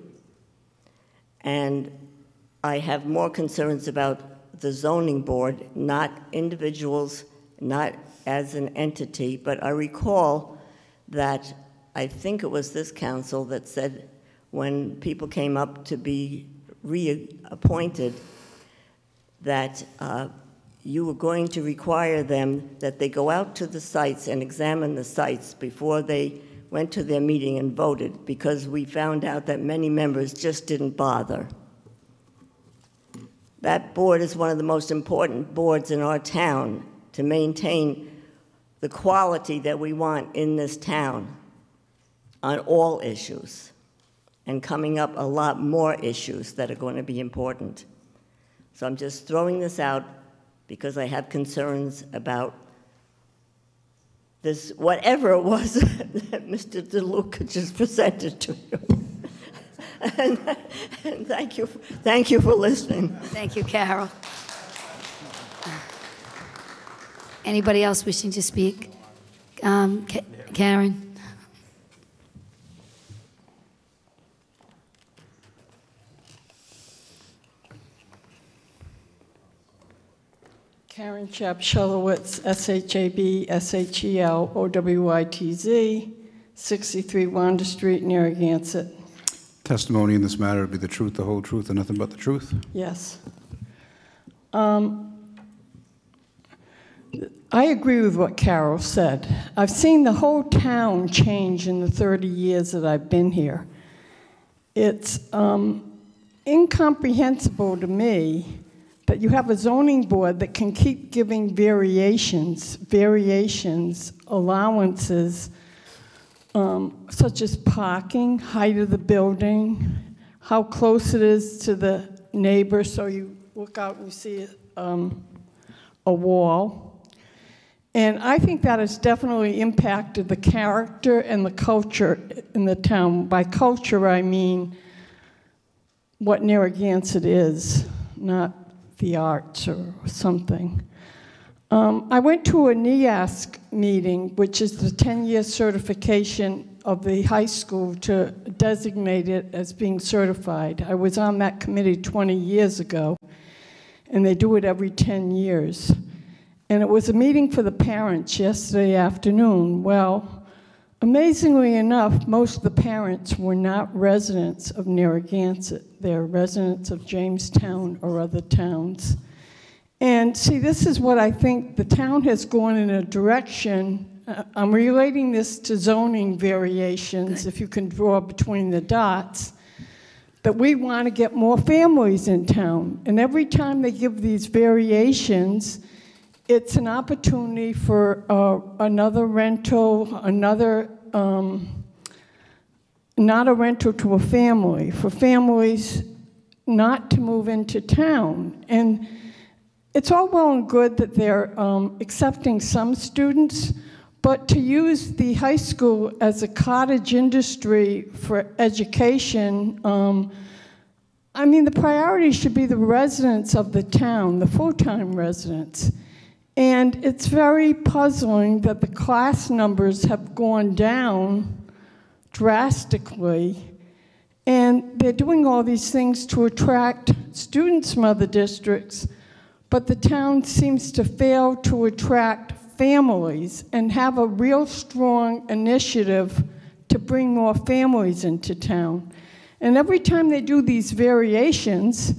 And I have more concerns about the zoning board, not individuals, not as an entity, but I recall that I think it was this council that said when people came up to be reappointed that you were going to require them that they go out to the sites and examine the sites before they went to their meeting and voted, because we found out that many members just didn't bother. That board is one of the most important boards in our town to maintain the quality that we want in this town on all issues, and coming up a lot more issues that are going to be important. So I'm just throwing this out because I have concerns about this, whatever it was that Mr. DeLuca just presented to you. and thank you for listening. Thank you, Carol. Anybody else wishing to speak? Karen? Karen Shelowitz, SHAB, SHEL, OWITZ, 63 Wanda Street, Narragansett. Testimony in this matter will be the truth, the whole truth, and nothing but the truth? Yes. I agree with what Carol said. I've seen the whole town change in the 30 years that I've been here. It's incomprehensible to me that you have a zoning board that can keep giving variations, allowances, such as parking, height of the building, how close it is to the neighbor, so you look out and you see a wall. And I think that has definitely impacted the character and the culture in the town. By culture, I mean what Narragansett is, not the arts or something. I went to a NEASC meeting, which is the 10-year certification of the high school to designate it as being certified. I was on that committee 20 years ago, and they do it every 10 years. And it was a meeting for the parents yesterday afternoon. Well, amazingly enough, most of the parents were not residents of Narragansett. They're residents of Jamestown or other towns. And see, this is what I think the town has gone in a direction. I'm relating this to zoning variations, if you can draw between the dots, that we want to get more families in town. And every time they give these variations, it's an opportunity for another rental, not a rental to a family, for families not to move into town. And it's all well and good that they're accepting some students, but to use the high school as a cottage industry for education, I mean, the priority should be the residents of the town, the full-time residents. And it's very puzzling that the class numbers have gone down drastically, and they're doing all these things to attract students from other districts, but the town seems to fail to attract families and have a real strong initiative to bring more families into town. And every time they do these variations,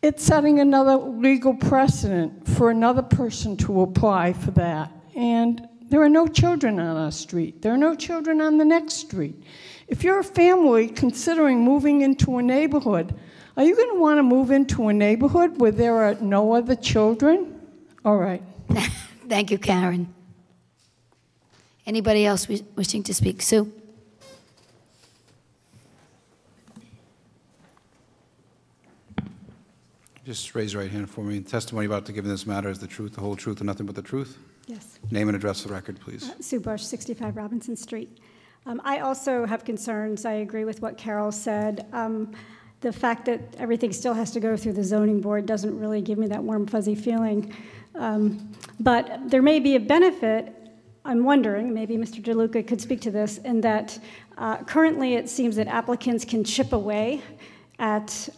it's setting another legal precedent for another person to apply for that. And there are no children on our street. There are no children on the next street. If you're a family considering moving into a neighborhood, are you going to want to move into a neighborhood where there are no other children? All right. Thank you, Karen. Anybody else wishing to speak? Sue? Just raise your right hand for me. Testimony about to give in this matter is the truth, the whole truth, and nothing but the truth? Yes. Name and address for the record, please. Sue Bush, 65 Robinson Street. I also have concerns. I agree with what Carol said. The fact that everything still has to go through the zoning board doesn't really give me that warm, fuzzy feeling. But there may be a benefit, I'm wondering, maybe Mr. DeLuca could speak to this, in that currently it seems that applicants can chip away at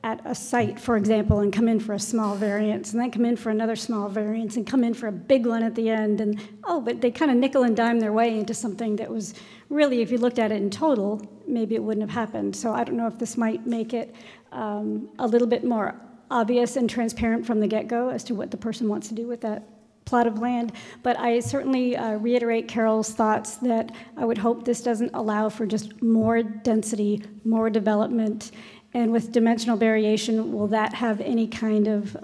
a site, for example, and come in for a small variance, and then come in for another small variance, and come in for a big one at the end, and but they kind of nickel and dime their way into something that was really, if you looked at it in total, maybe it wouldn't have happened. So I don't know if this might make it a little bit more obvious and transparent from the get-go as to what the person wants to do with that plot of land. But I certainly reiterate Carol's thoughts that I would hope this doesn't allow for just more density, more development. And with dimensional variation, will that have any kind of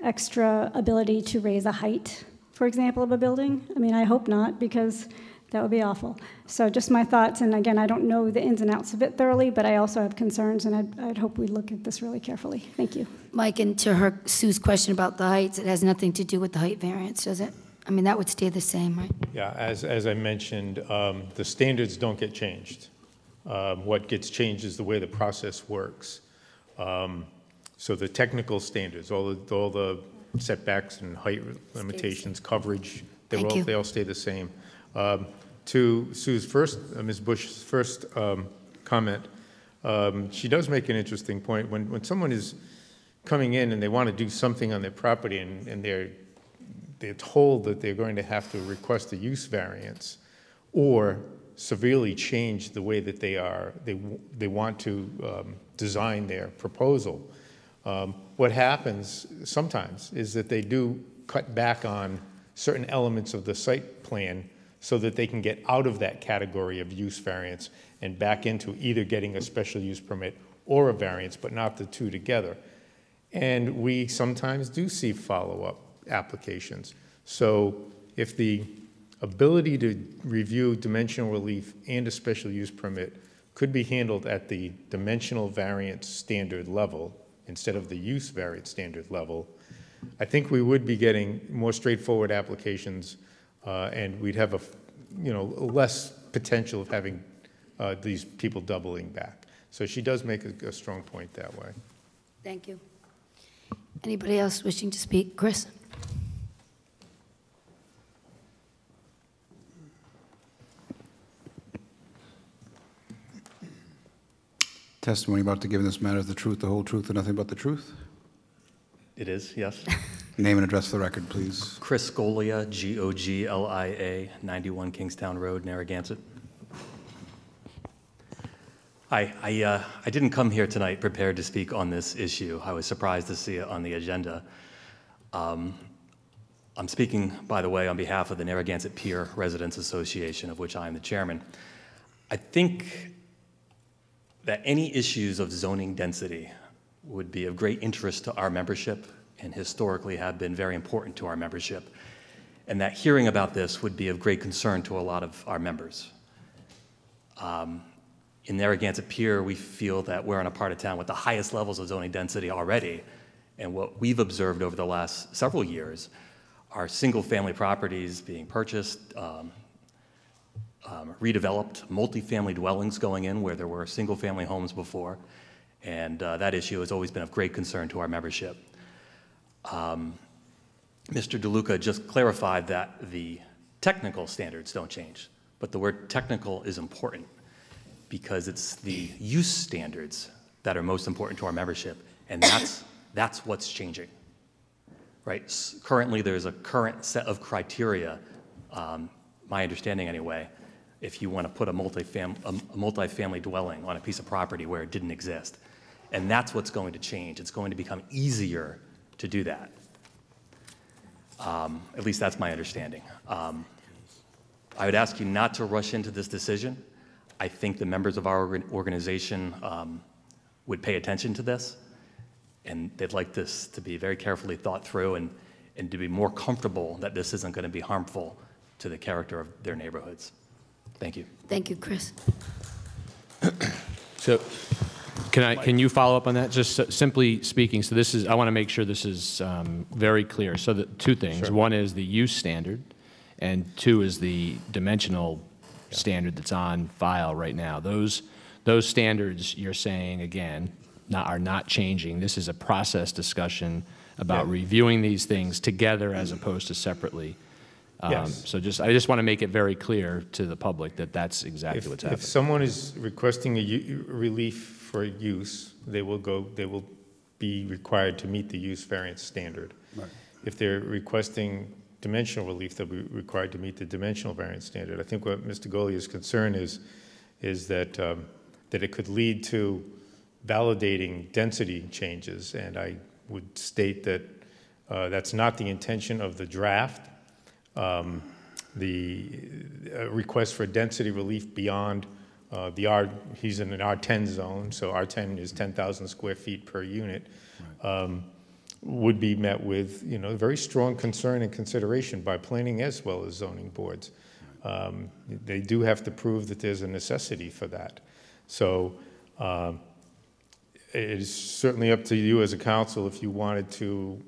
extra ability to raise the height, for example, of a building? I mean, I hope not, because that would be awful. So just my thoughts, and again, I don't know the ins and outs of it thoroughly, but I also have concerns, and I'd hope we look at this really carefully. Thank you. Mike, and to Sue's question about the heights, it has nothing to do with the height variance, does it? I mean, that would stay the same, right? Yeah, as I mentioned, the standards don't get changed. What gets changed is the way the process works. So the technical standards, all the setbacks and height limitations, coverage, they all stay the same. To Sue's first, Ms. Bush's first comment, she does make an interesting point. When someone is coming in and they want to do something on their property and they're told that they're going to have to request a use variance or severely change the way that they want to design their proposal, what happens sometimes is that they do cut back on certain elements of the site plan so that they can get out of that category of use variance and back into either getting a special use permit or a variance, but not the two together. And we sometimes do see follow-up applications. So if the ability to review dimensional relief and a special use permit could be handled at the dimensional variance standard level instead of the use variance standard level, I think we would be getting more straightforward applications, and we'd have less potential of having these people doubling back. So she does make a strong point that way. Thank you. Anybody else wishing to speak? Chris? Testimony about to give in this matter is the truth, the whole truth, and nothing but the truth? It is, yes. Name and address for the record, please. Chris Golia, Goglia, 91 Kingstown Road, Narragansett. Hi, I didn't come here tonight prepared to speak on this issue. I was surprised to see it on the agenda. I'm speaking, by the way, on behalf of the Narragansett Pier Residents Association, of which I am the chairman. I think that any issues of zoning density would be of great interest to our membership and historically have been very important to our membership, and that hearing about this would be of great concern to a lot of our members. In Narragansett Pier, we feel that we're in a part of town with the highest levels of zoning density already, and what we've observed over the last several years are single-family properties being purchased, redeveloped, multifamily dwellings going in where there were single-family homes before, and that issue has always been of great concern to our membership. Mr. DeLuca just clarified that the technical standards don't change, but the word technical is important because it's the use standards that are most important to our membership, and that's what's changing, right? Currently, there's a current set of criteria, my understanding anyway, if you want to put a multifamily dwelling on a piece of property where it didn't exist. And that's what's going to change. It's going to become easier to do that. At least that's my understanding. I would ask you not to rush into this decision. I think the members of our organization would pay attention to this, and they'd like this to be very carefully thought through and to be more comfortable that this isn't going to be harmful to the character of their neighborhoods. Thank you. Thank you, Chris. So can you follow up on that? Just simply speaking, so this is, I want to make sure this is very clear. So the two things. Sure. One is the use standard, and two is the dimensional standard that's on file right now. Those standards, you're saying, again, are not changing. This is a process discussion about reviewing these things together as opposed to separately. So I just want to make it very clear to the public that that's exactly what's happening. If someone is requesting a relief for use, they will be required to meet the use variance standard. Right. If they're requesting dimensional relief, they'll be required to meet the dimensional variance standard. I think what Mr. Golia's concern is that it could lead to validating density changes, and I would state that that's not the intention of the draft. The request for density relief beyond he's in an R10 zone, so R10 is 10,000 square feet per unit, would be met with very strong concern and consideration by planning as well as zoning boards. They do have to prove that there's a necessity for that. So it is certainly up to you as a council if you wanted to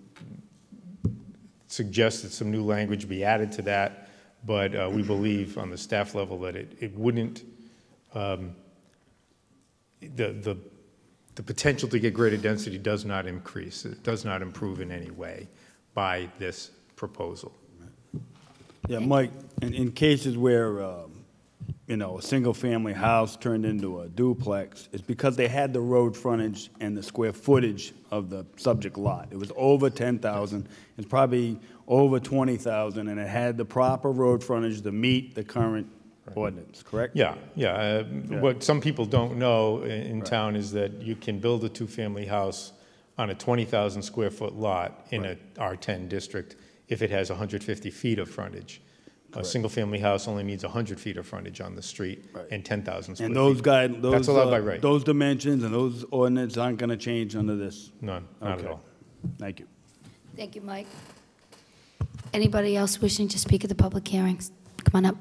suggest that some new language be added to that, but we believe on the staff level that it wouldn't, the potential to get greater density does not increase. It does not improve in any way by this proposal. Yeah, Mike, in cases where, you know, a single-family house turned into a duplex, it's because they had the road frontage and the square footage of the subject lot. It was over 10,000. It's probably over 20,000, and it had the proper road frontage to meet the current ordinance, correct? Yeah. What some people don't know in town is that you can build a two-family house on a 20,000 square foot lot in a R10 district if it has 150 feet of frontage. A single-family house only needs 100 feet of frontage on the street and 10,000 square And those feet. That's allowed by right. Those dimensions and those ordinances aren't going to change under this? None, not at all. Thank you. Thank you, Mike. Anybody else wishing to speak at the public hearings? Come on up.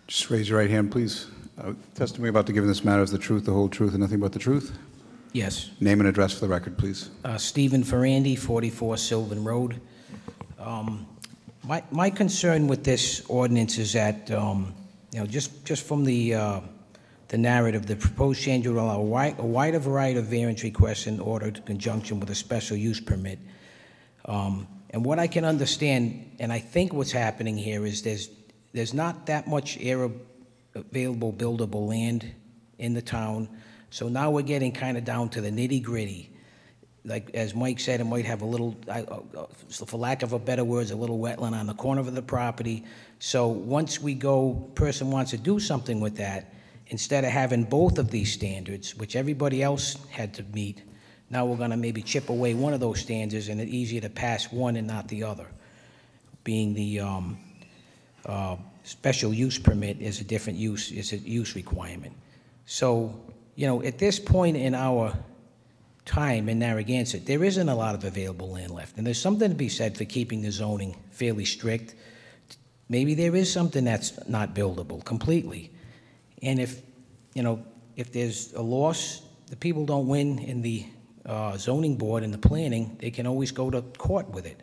Just raise your right hand, please. Testimony about to give in this matter is the truth, the whole truth, and nothing but the truth? Yes. Name and address for the record, please. Stephen Ferrandi, 44 Sylvan Road. My concern with this ordinance is that, you know, just from the narrative, the proposed change will allow a wider variety of variance requests in order in conjunction with a special use permit. And what I can understand, and I think what's happening here is there's not that much available buildable land in the town. So now we're getting kind of down to the nitty-gritty. Like, as Mike said, it might have a little, for lack of a better words, a little wetland on the corner of the property. So once person wants to do something with that, instead of having both of these standards, which everybody else had to meet, now we're gonna maybe chip away one of those standards, and it's easier to pass one and not the other, being the special use permit is a different use, is a use requirement. So, you know, at this point in our time in Narragansett, there isn't a lot of available land left. And there's something to be said for keeping the zoning fairly strict. Maybe there is something that's not buildable completely. And if, you know, if there's a loss, the people don't win in the zoning board and the planning, they can always go to court with it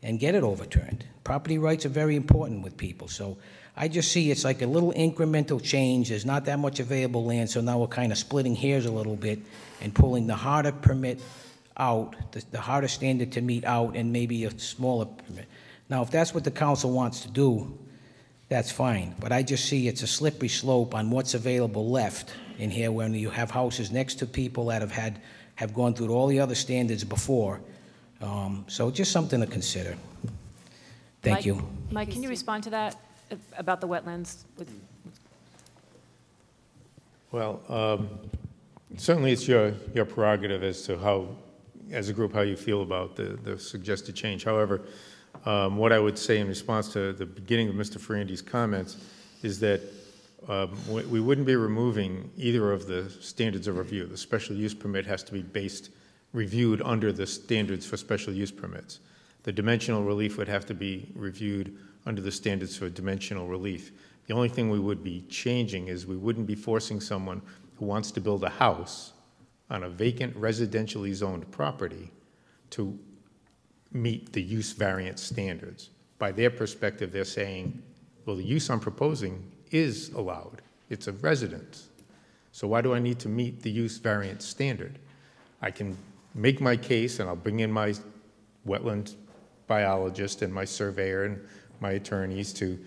and get it overturned. Property rights are very important with people. So I just see it's like a little incremental change. There's not that much available land, so now we're kind of splitting hairs a little bit and pulling the harder permit out, the harder standard to meet out, and maybe a smaller permit. Now, if that's what the council wants to do, that's fine. But I just see it's a slippery slope on what's available left in here when you have houses next to people that have gone through all the other standards before. So just something to consider. Thank you. Mike, can you respond to that about the wetlands? Well, certainly it's your prerogative as to how, as a group, how you feel about the suggested change. However, what I would say in response to the beginning of Mr. Ferrandi's comments is that we wouldn't be removing either of the standards of review. The special use permit has to be reviewed under the standards for special use permits. The dimensional relief would have to be reviewed under the standards for dimensional relief. The only thing we would be changing is we wouldn't be forcing someone who wants to build a house on a vacant residentially zoned property to meet the use variance standards. By their perspective, they're saying, well, the use I'm proposing is allowed. It's a residence. So why do I need to meet the use variance standard? I can make my case, and I'll bring in my wetland biologist and my surveyor and my attorneys to,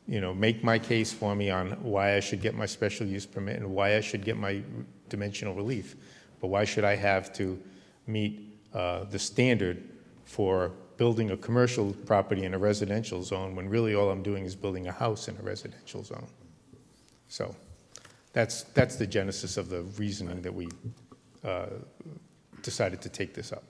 you know, make my case for me on why I should get my special use permit and why I should get my dimensional relief. But why should I have to meet the standard for building a commercial property in a residential zone when really all I'm doing is building a house in a residential zone? So that's the genesis of the reasoning that we decided to take this up.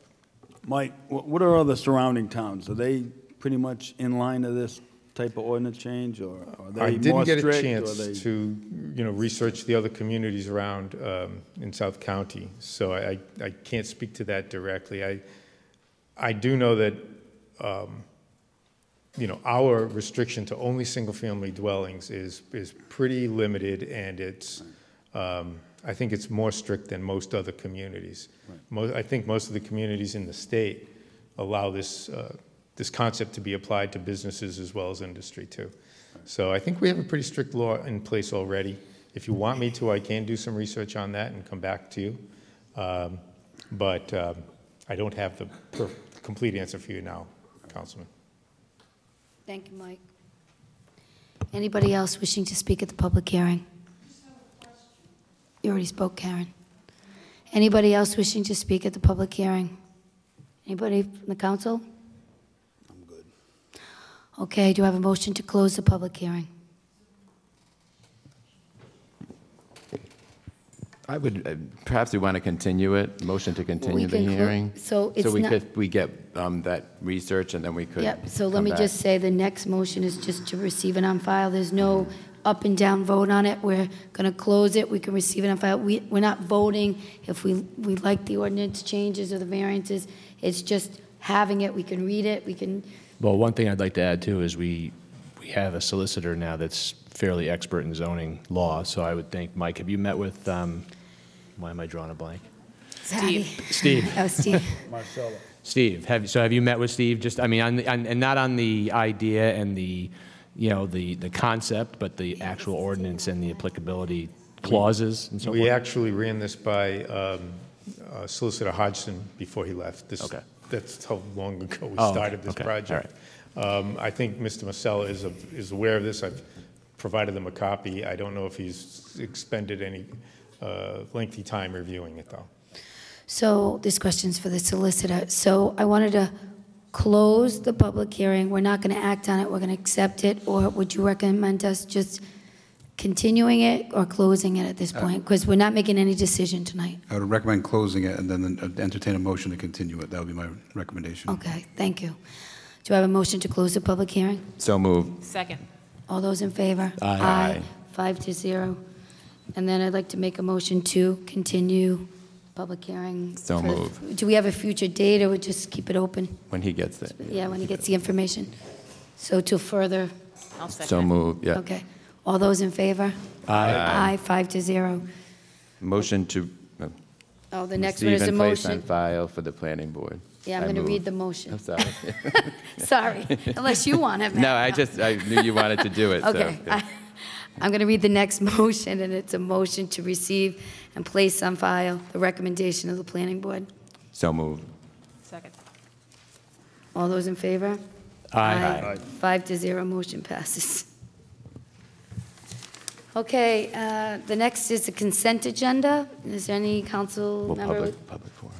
Mike, what are other surrounding towns? Are they pretty much in line to this type of ordinance change, or are they I didn't more get strict, a chance to, you know, research the other communities around in South County, so I can't speak to that directly. I do know that our restriction to only single-family dwellings is pretty limited, and it's, I think it's more strict than most other communities. Right. I think most of the communities in the state allow this, this concept to be applied to businesses as well as industry too. So I think we have a pretty strict law in place already. If you want me to, I can do some research on that and come back to you. But I don't have the complete answer for you now, Councilman. Thank you, Mike. Anybody else wishing to speak at the public hearing? You already spoke, Karen. Anybody else wishing to speak at the public hearing? Anybody from the council? I'm good. Okay, do I have a motion to close the public hearing? I would, perhaps we want to continue it, motion to continue the hearing. So it's we not- could, we get that research and then we could Yep, so let come me back. just say, the next motion is just to receive it on file. There's no up and down vote on it. We're going to close it. We can receive it on file. We're not voting if we like the ordinance changes or the variances. It's just having it. We can read it. We can, Well, one thing I'd like to add too is we have a solicitor now that's fairly expert in zoning law. So I would think, Mike, have you met with, why am I drawing a blank? Steve. Oh, Steve. Marcella. Steve, have you met with Steve? Just, I mean, and not on the idea and the concept, but the actual ordinance and the applicability clauses and so forth? We actually ran this by Solicitor Hodgson before he left. Okay. That's how long ago we Oh, started this okay. project. I think Mr. Marcella is aware of this. I've provided him a copy. I don't know if he's expended any lengthy time reviewing it, though. so this question's for the solicitor. So I wanted to close the public hearing. We're not going to act on it. We're going to accept it. Or would you recommend us just continuing it or closing it at this point? Because we're not making any decision tonight. I would recommend closing it and then entertain a motion to continue it. That would be my recommendation. Okay, thank you. Do I have a motion to close the public hearing? So moved. Second. All those in favor? Aye. 5-0. And then I'd like to make a motion to continue public hearing. So moved. Do we have a future date, or we just keep it open? When he gets it. Yeah, when he gets the information. So to further, I'll second. So moved, yeah. okay. All those in favor? Aye. Aye, 5-0. Motion to Oh, the next one receive is a and place on motion. file for the planning board. Yeah, I'm I going to move. read the motion. I'm sorry. Sorry, unless you want it. No, I knew you wanted to do it, so. Okay. yeah. I'm going to read the next motion, and it's a motion to receive and place on file the recommendation of the planning board. So moved. Second. All those in favor? Aye. 5-0, motion passes. Okay, the next is the consent agenda. Is there any council Well, member? public forum.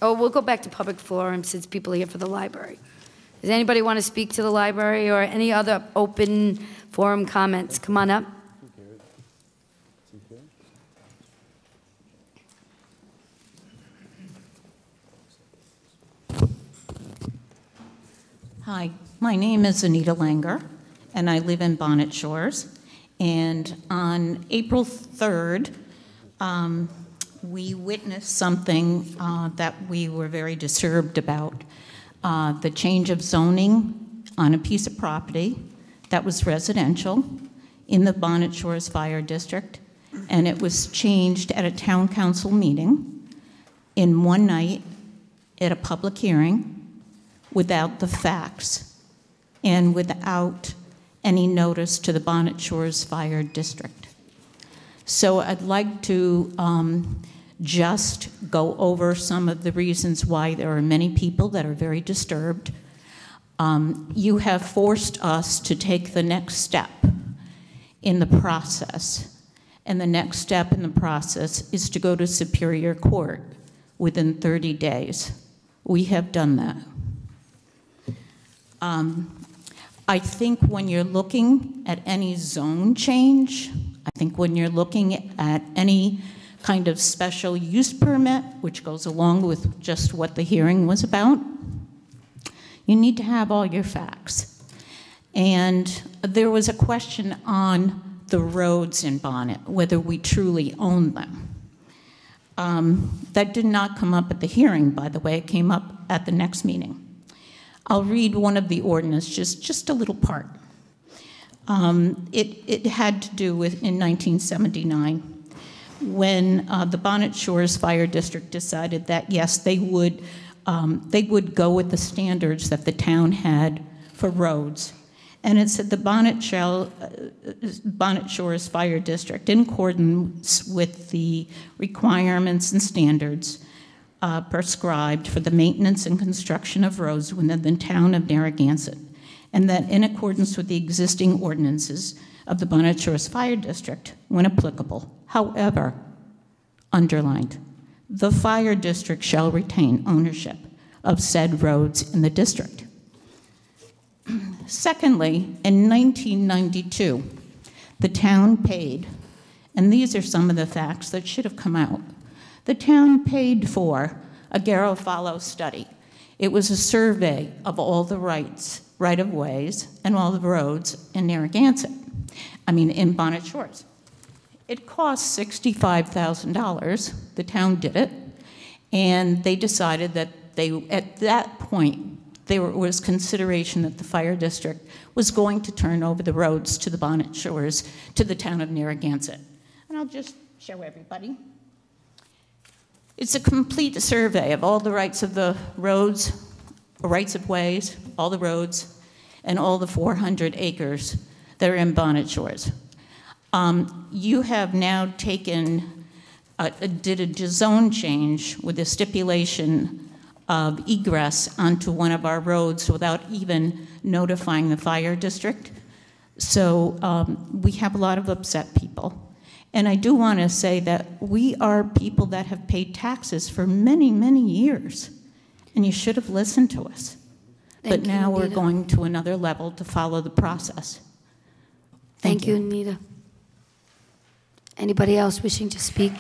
Oh, we'll go back to public forum since people are here for the library. Does anybody want to speak to the library or any other open forum comments? Come on up. Hi, my name is Anita Langer, and I live in Bonnet Shores. And on April 3rd, we witnessed something that we were very disturbed about. The change of zoning on a piece of property that was residential in the Bonnet Shores Fire District, and it was changed at a town council meeting in one night at a public hearing without the facts and without any notice to the Bonnet Shores Fire District. So I'd like to just go over some of the reasons why there are many people that are very disturbed. You have forced us to take the next step in the process, and the next step in the process is to go to Superior Court within 30 days. We have done that. I think when you're looking at any zone change, I think when you're looking at any kind of special use permit, which goes along with just what the hearing was about, you need to have all your facts. And there was a question on the roads in Bonnet, whether we truly own them. That did not come up at the hearing, by the way. It came up at the next meeting. I'll read one of the ordinances, just a little part. It had to do with, in 1979, when the Bonnet Shores Fire District decided that, yes, they would go with the standards that the town had for roads. And it said the Bonnet Shores Fire District, in accordance with the requirements and standards prescribed for the maintenance and construction of roads within the town of Narragansett, and that in accordance with the existing ordinances of the Bonnet Shores Fire District, when applicable. However, underlined, the fire district shall retain ownership of said roads in the district. Secondly, in 1992, the town paid, and these are some of the facts that should have come out, the town paid for a Garofalo study. It was a survey of all the right-of-ways and all the roads in Narragansett, in Bonnet Shores. It cost $65,000. The town did it, and they decided that at that point, there was consideration that the fire district was going to turn over the roads to the Bonnet Shores to the town of Narragansett. And I'll just show everybody. It's a complete survey of all the rights of the roads, rights of ways, all the roads, and all the 400 acres that are in Bonnet Shores. You have now taken, did a zone change with a stipulation of egress onto one of our roads without even notifying the fire district. So we have a lot of upset people. And I do want to say that we are people that have paid taxes for many, many years. And you should have listened to us. But now we're going to another level to follow the process. Thank you, Anita. Anybody else wishing to speak?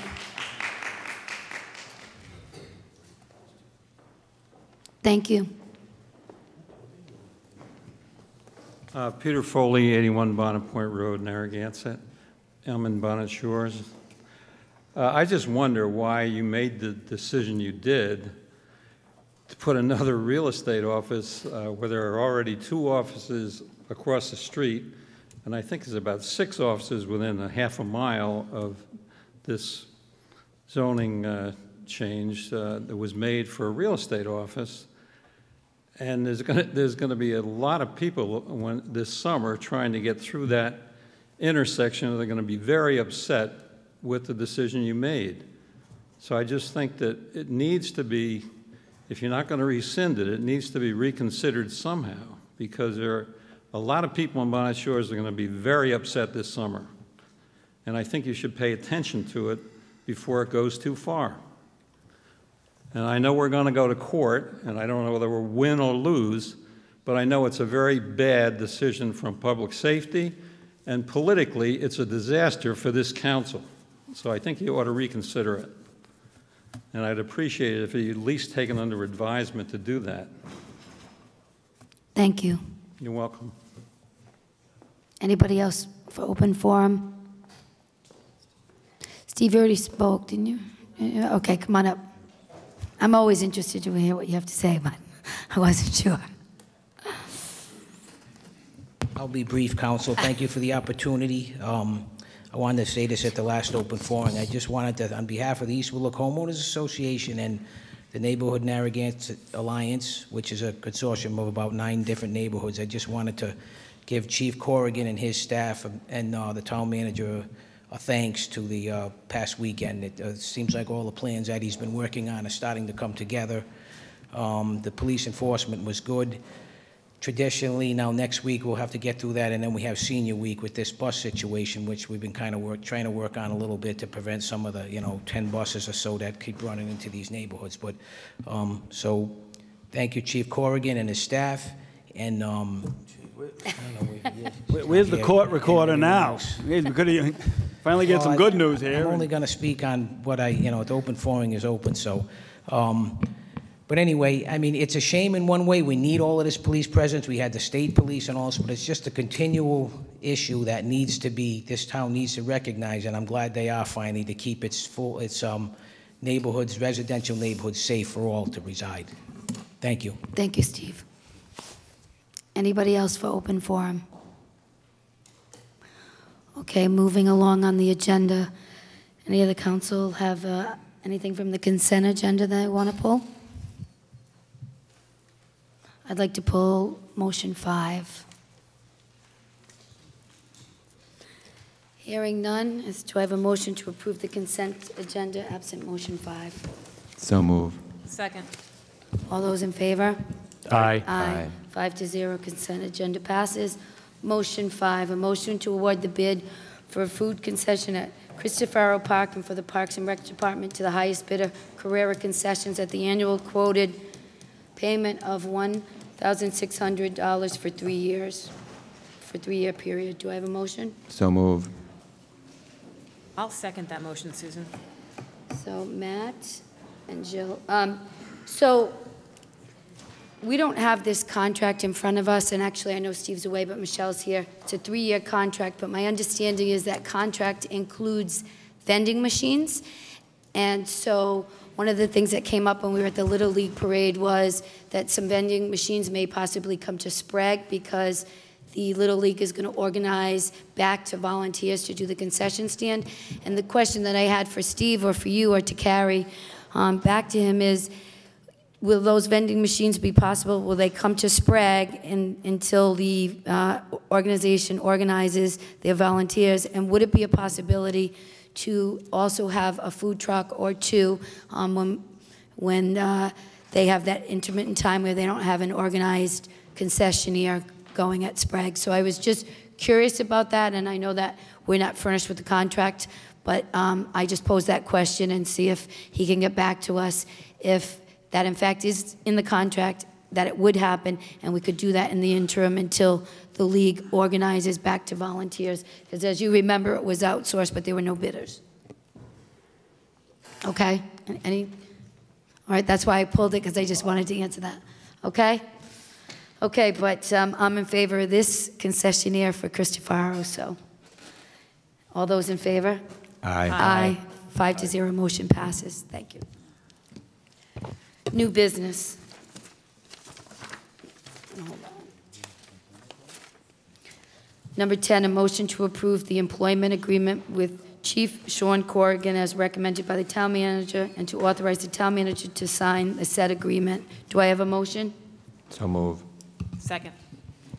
Thank you. Peter Foley, 81 Bonnet Point Road, Narragansett. I'm in Bonnet Shores. I just wonder why you made the decision you did to put another real estate office where there are already 2 offices across the street, and I think there's about 6 offices within a half a mile of this zoning change that was made for a real estate office. And there's going to be a lot of people this summer trying to get through that intersection. They're going to be very upset with the decision you made. So I just think that it needs to be, if you're not going to rescind it, it needs to be reconsidered somehow, because there are a lot of people in Bonnet Shores that are going to be very upset this summer. And I think you should pay attention to it before it goes too far. And I know we're going to go to court, and I don't know whether we'll win or lose, but I know it's a very bad decision from public safety, and politically, it's a disaster for this council. So I think you ought to reconsider it. And I'd appreciate it if you at least taken under advisement to do that. Thank you. You're welcome. Anybody else for open forum? Steve, you already spoke, didn't you? Okay, come on up. I'm always interested to hear what you have to say, but I wasn't sure. I'll be brief, Council. Thank you for the opportunity. I wanted to say this at the last open forum. I just wanted to, on behalf of the East Willock Homeowners Association and the Neighborhood Narragansett Alliance, which is a consortium of about 9 different neighborhoods, I just wanted to give Chief Corrigan and his staff and the town manager a thanks to the past weekend. It seems like all the plans that he's been working on are starting to come together. The police enforcement was good. Traditionally, now next week we'll have to get through that, and then we have senior week with this bus situation, which we've been kind of trying to work on a little bit to prevent some of the 10 buses or so that keep running into these neighborhoods. But so thank you, Chief Corrigan and his staff, and where's the court recorder now? We could finally get some good news here. I'm only going to speak on what the open forum is open, so. But anyway, I mean, it's a shame in one way. We need all of this police presence. We had the state police and all this, but it's just a continual issue that needs to be, this town needs to recognize, and I'm glad they are finally, to keep its neighborhoods, residential neighborhoods safe for all to reside. Thank you. Thank you, Steve. Anybody else for open forum? Okay, moving along on the agenda. Any other council have anything from the consent agenda that I want to pull? I'd like to pull motion 5. Hearing none, do I have a motion to approve the consent agenda absent motion 5? So move. Second. All those in favor? Aye. Aye. 5-0, consent agenda passes. Motion 5, a motion to award the bid for a food concession at Cristofaro Park and for the Parks and Rec Department to the highest bidder, Carrera Concessions, at the annual quoted payment of $1,600 for 3 years, for a 3-year period. Do I have a motion? So move. I'll second that motion, Susan. So Matt and Jill. So we don't have this contract in front of us, and actually I know Steve's away, but Michelle's here. It's a 3-year contract, but my understanding is that contract includes vending machines. And so one of the things that came up when we were at the Little League Parade was that some vending machines may possibly come to Sprague because the Little League is going to organize back to volunteers to do the concession stand. And the question that I had for Steve or for you or to Carrie back to him is, will those vending machines be possible? Will they come to Sprague until the organization organizes their volunteers? And would it be a possibility to also have a food truck or two when they have that intermittent time where they don't have an organized concessionaire going at Sprague? So I was just curious about that, and I know that we're not furnished with the contract, but I just posed that question and see if he can get back to us if that in fact is in the contract, that it would happen, and we could do that in the interim until the league organizes back to volunteers. Because as you remember, it was outsourced, but there were no bidders. Okay? Any? All right, that's why I pulled it, because I just wanted to answer that. Okay? Okay, but I'm in favor of this concessionaire for Cristofaro, so. All those in favor? Aye. Aye. 5-0, motion passes. Thank you. New business. Hold on. Number 10, a motion to approve the employment agreement with Chief Sean Corrigan as recommended by the town manager and to authorize the town manager to sign the said agreement. Do I have a motion? So move. Second.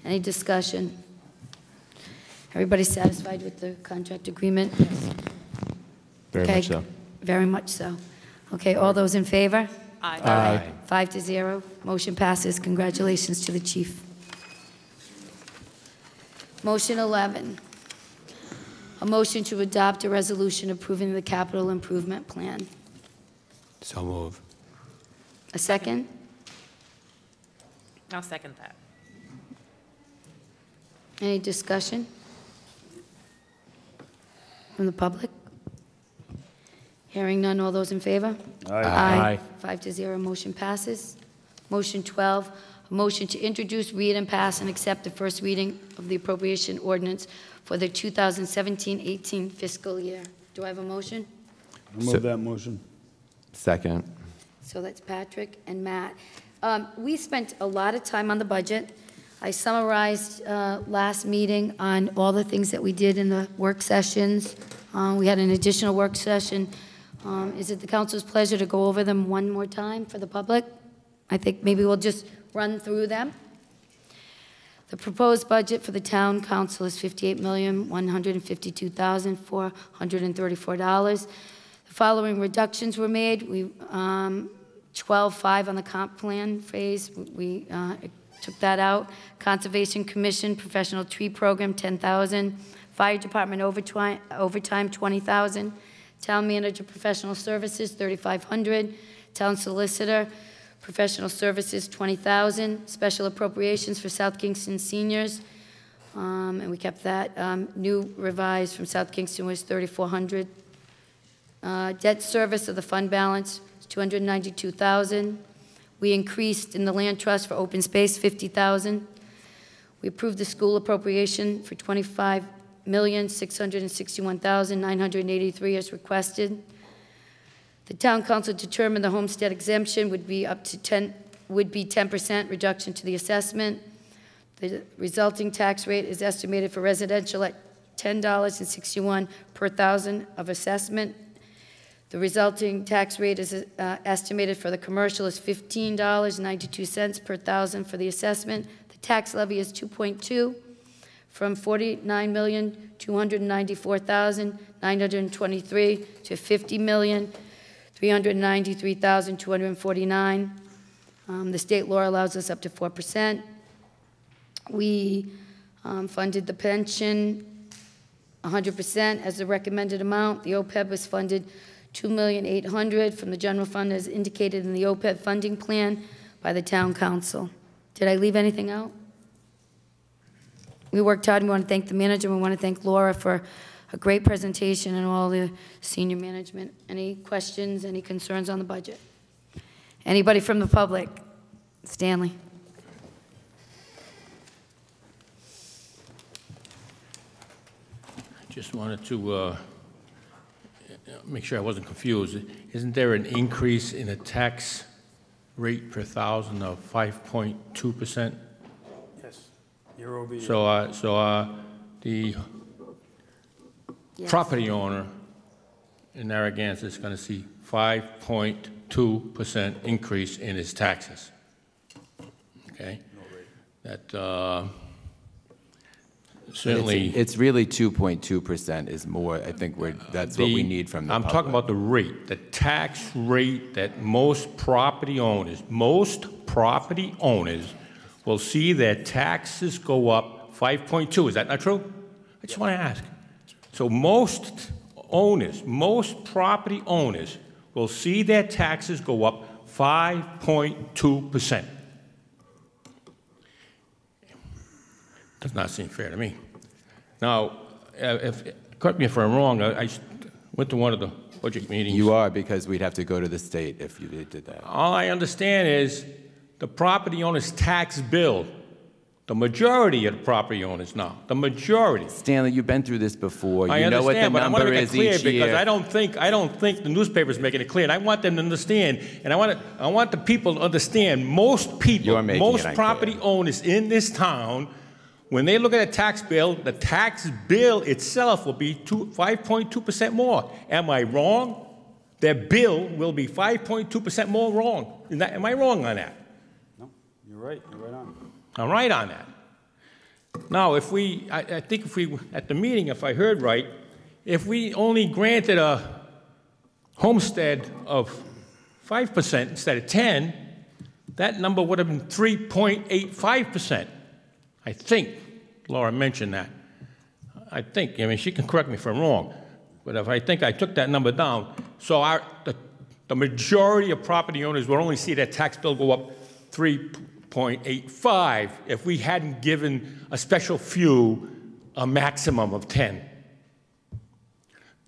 Any discussion? Everybody satisfied with the contract agreement? Very much so. Very much so. Okay, all those in favor? Aye. 5-0, motion passes. Congratulations to the chief. Motion 11, a motion to adopt a resolution approving the capital improvement plan. So move. A second? I'll second that. Any discussion from the public? Hearing none, all those in favor? Aye. 5-0, motion passes. Motion 12, a motion to introduce, read, and pass and accept the first reading of the appropriation ordinance for the 2017-18 fiscal year. Do I have a motion? I move that motion. Second. So that's Patrick and Matt. We spent a lot of time on the budget. I summarized last meeting on all the things that we did in the work sessions. We had an additional work session. Is it the council's pleasure to go over them one more time for the public? I think maybe we'll just run through them. The proposed budget for the town council is $58,152,434. The following reductions were made. We 12.5 on the comp plan phase. We took that out. Conservation Commission professional tree program, $10,000. Fire department overtime, $20,000. Town manager professional services, $3,500. Town solicitor professional services, $20,000. Special appropriations for South Kingston seniors, and we kept that. New revised from South Kingston was $3,400. Debt service of the fund balance is $292,000. We increased in the land trust for open space, $50,000. We approved the school appropriation for $25,661,983 as requested. The town council determined the homestead exemption would be up to 10% reduction to the assessment. The resulting tax rate is estimated for residential at $10.61 per thousand of assessment. The resulting tax rate is estimated for the commercial is $15.92 per thousand for the assessment. The tax levy is 2.2 from 49,294,923 to 50,393,249. The state law allows us up to 4%. We funded the pension 100% as the recommended amount. The OPEB was funded $2,800,000 from the general fund as indicated in the OPEB funding plan by the town council. Did I leave anything out? We worked hard, and we want to thank the manager, and we want to thank Laura for a great presentation and all the senior management. Any questions, any concerns on the budget? Anybody from the public? Stanley. Just wanted to make sure I wasn't confused. Isn't there an increase in the tax rate per thousand of 5.2%? Yes, year over year. So the property owner in Narragansett is going to see 5.2% increase in his taxes. Okay, that certainly it's really 2.2% is more. I think that's what we need from the I'm public. talking about the rate, the tax rate that most property owners will see their taxes go up 5.2. Is that not true? I just want to ask. So most property owners will see their taxes go up 5.2%. Does not seem fair to me. Now, correct me if I'm wrong, I went to one of the budget meetings. You are, because we'd have to go to the state if you did that. All I understand is the property owner's tax bill, the majority of the property owners now, the majority. Stanley, you've been through this before. I You know what the understand, but I want to number make it is clear each because year. I don't think the newspaper's making it clear, and I want them to understand, and I want the people to understand. Most people, most property owners in this town, when they look at a tax bill, the tax bill itself will be 5.2% more. Am I wrong? Their bill will be 5.2% more wrong. Am I wrong on that? No, you're right. You're right on. I'm right on that. Now, I think if we, at the meeting, if I heard right, if we only granted a homestead of 5% instead of 10, that number would have been 3.85%. I think Laura mentioned that. I mean, she can correct me if I'm wrong, but if I think I took that number down, so the majority of property owners will only see their tax bill go up 3.85 if we hadn't given a special few a maximum of 10.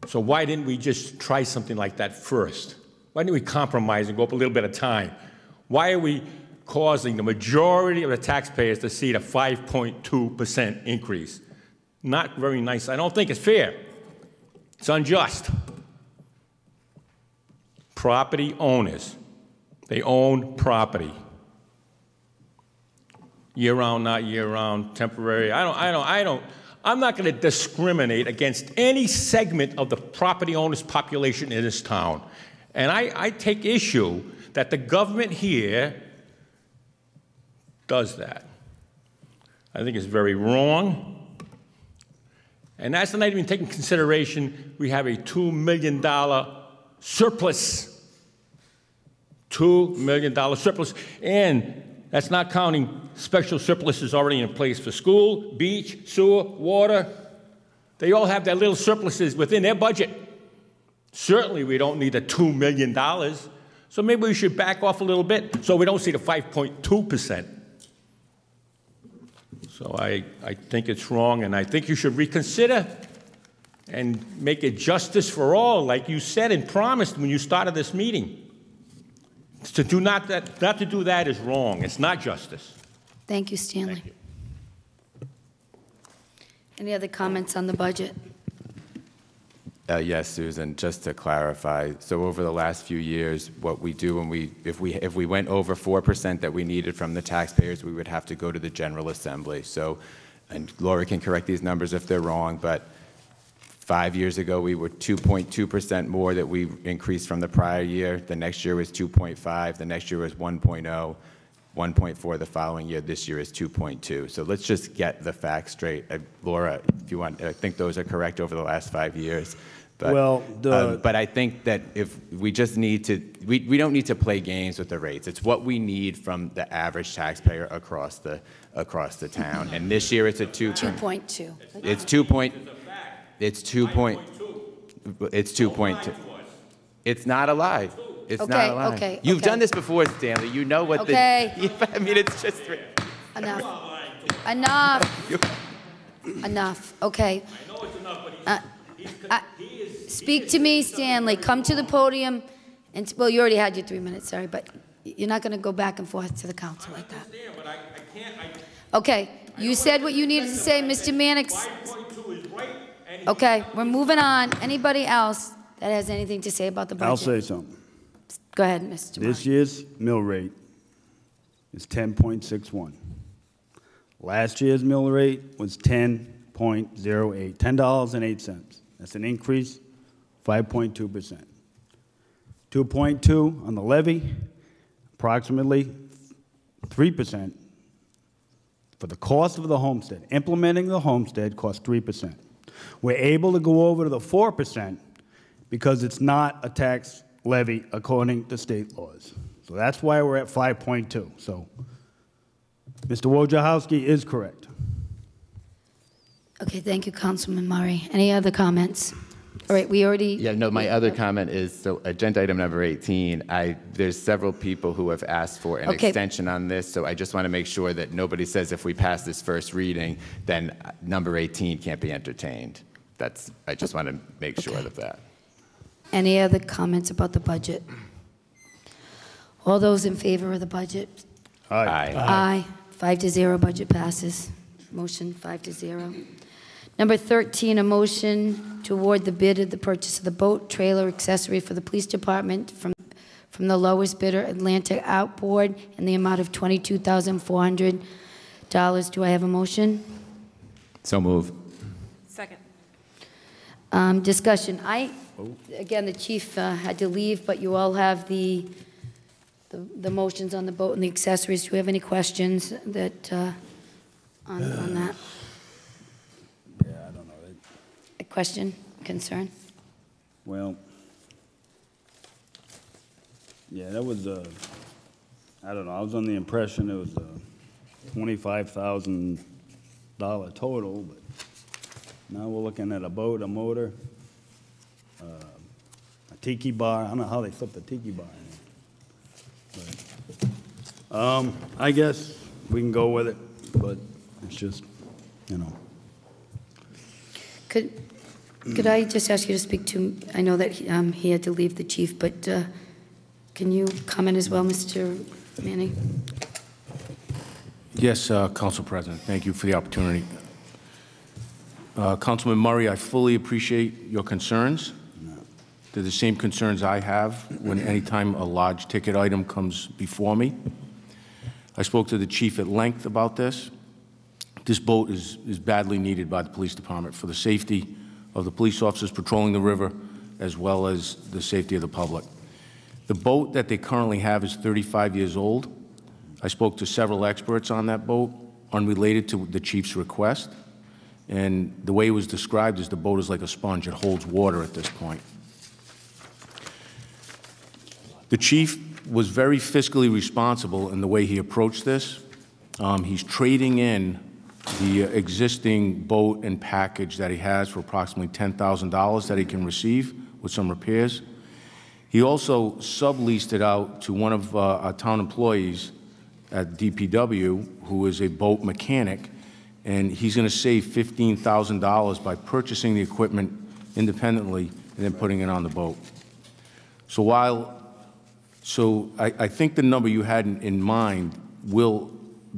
So why didn't we just try something like that first? Why didn't we compromise and go up a little bit of time? Why are we causing the majority of the taxpayers to see the 5.2% increase? Not very nice. I don't think it's fair. It's unjust. Property owners, they own property. Year-round, not year-round, temporary. I'm not going to discriminate against any segment of the property owners' population in this town. And I take issue that the government here does that. I think it's very wrong. And that's not even taking consideration we have a $2 million surplus. $2 million surplus. And that's not counting special surpluses already in place for school, beach, sewer, water. They all have their little surpluses within their budget. Certainly we don't need the $2 million. So maybe we should back off a little bit so we don't see the 5.2%. So I think it's wrong, and I think you should reconsider and make it justice for all, like you said and promised when you started this meeting. Not to do that is wrong. It's not justice. Thank you, Stanley. Thank you. Any other comments on the budget? Yes, Susan, just to clarify, so over the last few years, what we do when if we went over 4% that we needed from the taxpayers, we would have to go to the General Assembly. So, and Laura can correct these numbers if they're wrong, but 5 years ago, we were 2.2% more that we increased from the prior year. The next year was 2.5, the next year was 1.0, 1.4 the following year. This year is 2.2. So let's just get the facts straight. Laura, if you want, I think those are correct over the last 5 years. But, well, but I think that if we just need to, we don't need to play games with the rates. It's what we need from the average taxpayer across the town. And this year it's a 2.2. It's 2.2. It's 2.2. It's not a lie. It's not a lie. Okay. You've done this before, Stanley. You know what the. I mean, it's just. Enough. Enough. Enough. Okay. I know it's enough, but speak to me, Stanley. Come to the podium. And well, you already had your 3 minutes. Sorry, but you're not going to go back and forth to the council like that. But I can't. Okay. You said what you needed to say, Mr. Mannix. Okay, we're moving on. Anybody else that has anything to say about the budget? I'll say something. Go ahead, Mr. This year's mill rate is 10.61. Last year's mill rate was 10.08, $10.08. That's an increase, 5.2%. 2.2 on the levy, approximately 3%. For the cost of the homestead, implementing the homestead costs 3%. We're able to go over to the 4% because it's not a tax levy according to state laws. So that's why we're at 5.2. So Mr. Wojciechowski is correct. Okay, thank you, Councilman Murray. Any other comments? All right, we already... Yeah, no, my other comment is, so agenda item number 18, there's several people who have asked for an extension on this, so I just want to make sure that nobody says if we pass this first reading, then number 18 can't be entertained. I just want to make sure of that. Any other comments about the budget? All those in favor of the budget? Aye. Aye. 5-0, budget passes. Motion 5-0. Number 13, a motion to award the bid of the purchase of the boat trailer accessory for the police department from the lowest bidder, Atlantic Outboard, in the amount of $22,400. Do I have a motion? So move. Second. Discussion. Again, the chief had to leave, but you all have the motions on the boat and the accessories. Do we have any questions that on that? Yeah, I don't know. A question, concern? Well, yeah, that was I don't know. I was under the impression it was a $25,000 total, but now we're looking at a boat, a motor, a tiki bar. I don't know how they flip the tiki bar in there. But, I guess we can go with it, but it's just, you know. Could I just ask you to speak to, I know that he had to leave, the chief, but can you comment as well, Mr. Manning? Yes, Council President, thank you for the opportunity. Councilman Murray, I fully appreciate your concerns. They're the same concerns I have when anytime a large ticket item comes before me. I spoke to the chief at length about this. This boat is badly needed by the police department for the safety of the police officers patrolling the river, as well as the safety of the public. The boat that they currently have is 35 years old. I spoke to several experts on that boat, unrelated to the chief's request. And the way it was described is the boat is like a sponge. It holds water at this point. The chief was very fiscally responsible in the way he approached this. He's trading in the existing boat and package that he has for approximately $10,000 that he can receive with some repairs. He also subleased it out to one of our town employees at DPW, who is a boat mechanic, and he's going to save $15,000 by purchasing the equipment independently and then putting it on the boat. So I think the number you had in mind will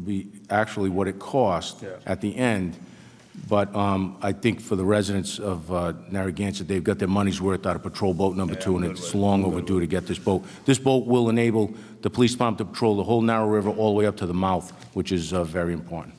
be actually what it cost at the end. But I think for the residents of Narragansett, they've got their money's worth out of patrol boat number 2, and it's long overdue to get this boat. This boat will enable the police department to patrol the whole narrow river all the way up to the mouth, which is very important.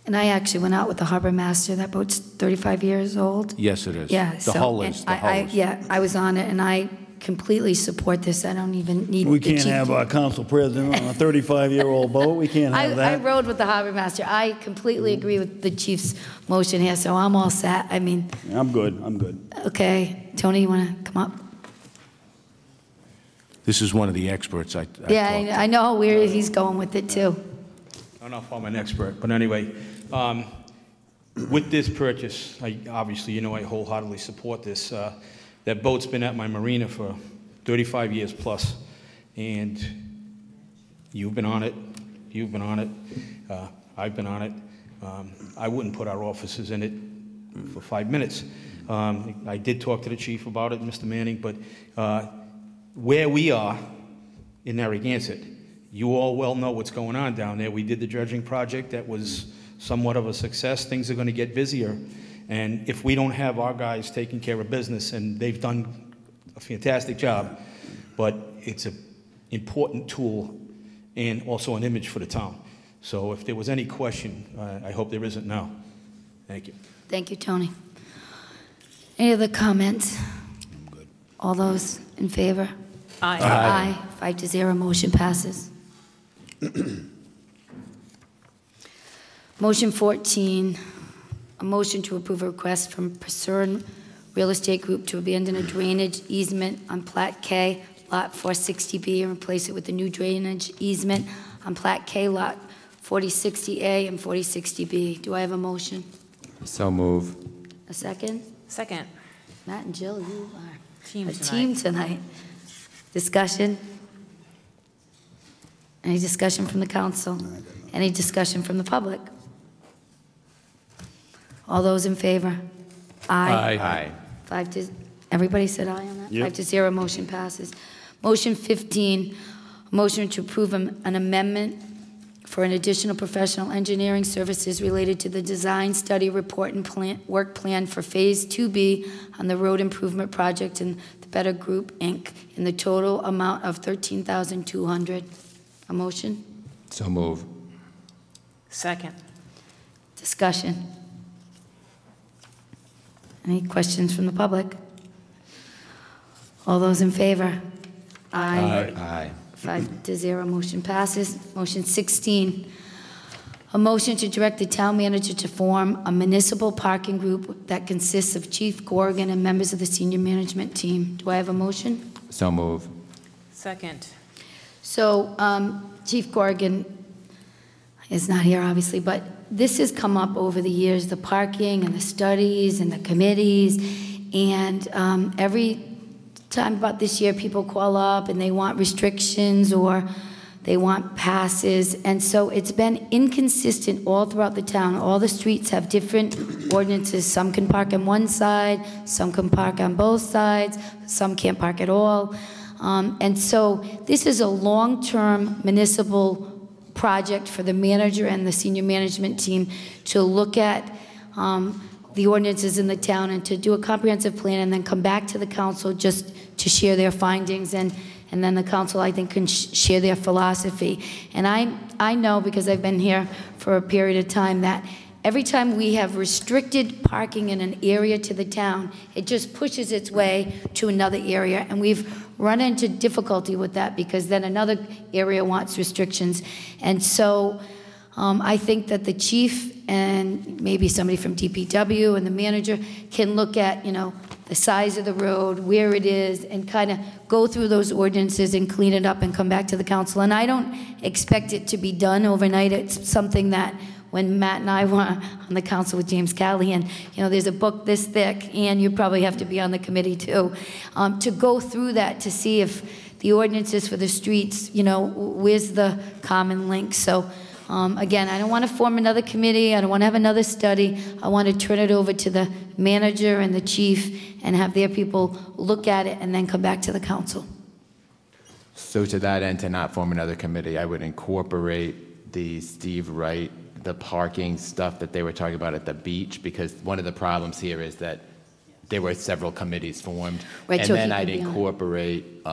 And I actually went out with the harbor master. That boat's 35 years old. Yes, it is. Yeah. The hull is. Yeah, I was on it, and I completely support this. I don't even need. We the can't chief have to- our council president on a 35-year-old boat. We can't have I that. rode with the harbor master. I completely agree with the chief's motion here, so I'm all set. I mean, I'm good. I'm good. okay. Tony, you want to come up? This is one of the experts I Yeah, I know where he's going with it, too. I don't know if I'm an expert, but anyway, with this purchase, obviously, you know, I wholeheartedly support this. That boat's been at my marina for 35 years plus, and you've been on it, I've been on it. I wouldn't put our officers in it for 5 minutes. I did talk to the chief about it, Mr. Manning, but where we are in Narragansett, you all well know what's going on down there. We did the dredging project that was somewhat of a success. Things are going to get busier. And if we don't have our guys taking care of business, and they've done a fantastic job, but it's an important tool and also an image for the town. So if there was any question, I hope there isn't now. Thank you. Thank you, Tony. Any other comments? All those in favor? Aye. Aye. 5-0, motion passes. Motion 14, a motion to approve a request from Pursuant Real Estate Group to abandon a drainage easement on Plat K, Lot 460B, and replace it with a new drainage easement on Plat K, Lot 4060A and 4060B. Do I have a motion? So move. A second? Second. Matt and Jill, you are Team a tonight. team tonight. Discussion? Any discussion from the council? Any discussion from the public? All those in favor? Aye. Aye. Everybody said aye on that? Yep. 5-0, motion passes. Motion 15, a motion to approve an amendment for an additional professional engineering services related to the design, study, report, and work plan for Phase 2B on the road improvement project in the Better Group, Inc., in the total amount of $13,200. A motion? So move. Second. Discussion? Any questions from the public? All those in favor? Aye. Aye. 5-0, motion passes. Motion 16, a motion to direct the town manager to form a municipal parking group that consists of Chief Corrigan and members of the senior management team. Do I have a motion? So move. Second. So Chief Corrigan is not here, obviously, but this has come up over the years, the parking and the studies and the committees, and every time about this year, people call up and they want restrictions or they want passes, and so it's been inconsistent all throughout the town. All the streets have different ordinances. Some can park on one side, some can park on both sides, some can't park at all. And so this is a long-term municipal project for the manager and the senior management team to look at the ordinances in the town and to do a comprehensive plan and then come back to the council just to share their findings, and then the council, I think, can share their philosophy. And I know, because I've been here for a period of time, that every time we have restricted parking in an area to the town, it just pushes its way to another area, and we've run into difficulty with that because then another area wants restrictions. And so I think that the chief and maybe somebody from DPW and the manager can look at, the size of the road, where it is, and kind of go through those ordinances and clean it up and come back to the council. And I don't expect it to be done overnight. It's something that when Matt and I were on the council with James Callahan, there's a book this thick, and you probably have to be on the committee too, to go through that to see if the ordinances for the streets, where's the common link. So again, I don't want to form another committee. I don't want to have another study. I want to turn it over to the manager and the chief and have their people look at it and then come back to the council. So to that end, to not form another committee, I would incorporate the Steve Wright, the parking stuff that they were talking about at the beach, because one of the problems here is that there were several committees formed. Right, and so then he I'd could be on. incorporate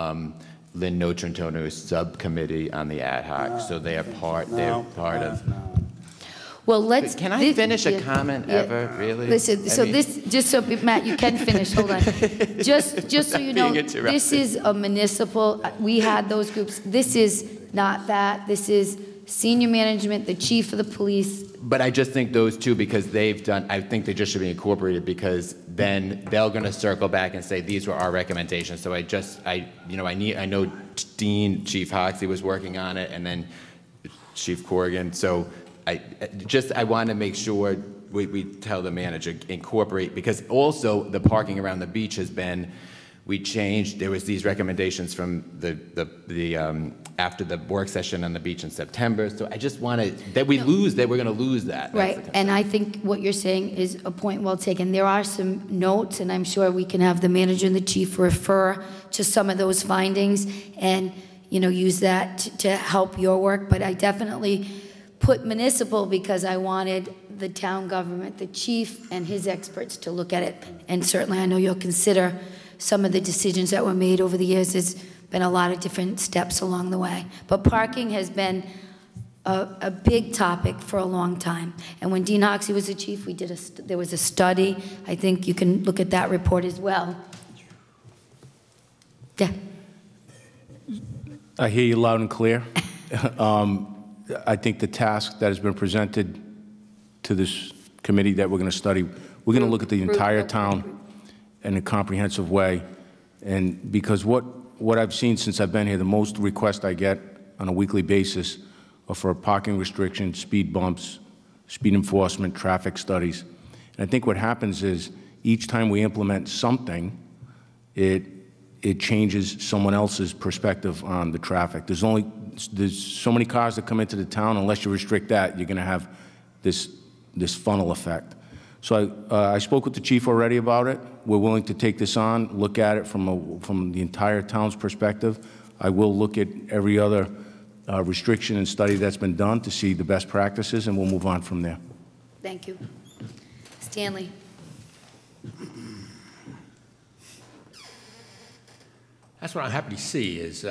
Lynn Notrantono's subcommittee on the ad hoc. So they're part of. Well, let's. Can I finish a comment ever, really? Listen, so this, just so, Matt, you can finish, hold on. Just so you know, Being interrupted. this is a municipal, we had those groups. This is not that. This is senior management, the chief of the police. But I just think those two, because they've done, I think they just should be incorporated, because then they're going to circle back and say, these were our recommendations. So I know Dean, Chief Hoxie was working on it, and then Chief Corrigan. So I want to make sure we tell the manager, incorporate, because also the parking around the beach has been, we changed, there was these recommendations from after the work session on the beach in September. So I just want to, that we're going to lose that. Right, and I think what you're saying is a point well taken. There are some notes, and I'm sure we can have the manager and the chief refer to some of those findings and, use that to help your work. But I definitely put municipal because I wanted the town government, the chief and his experts to look at it. And certainly I know you'll consider some of the decisions that were made over the years. There's been a lot of different steps along the way. But parking has been a big topic for a long time. And when Dean Hoxie was the chief, there was a study. I think you can look at that report as well. Yeah. I hear you loud and clear. I think the task that has been presented to this committee that we're going to study, we're going to look at the entire town in a comprehensive way. And because what I've seen since I've been here, the most requests I get on a weekly basis are for parking restrictions, speed bumps, speed enforcement, traffic studies. And I think what happens is each time we implement something, it changes someone else's perspective on the traffic. There's so many cars that come into the town, unless you restrict that, you're going to have this funnel effect. So I spoke with the chief already about it. We're willing to take this on, look at it from the entire town's perspective. I will look at every other restriction and study that's been done to see the best practices, and we'll move on from there. Thank you. Stanley. That's what I'm happy to see is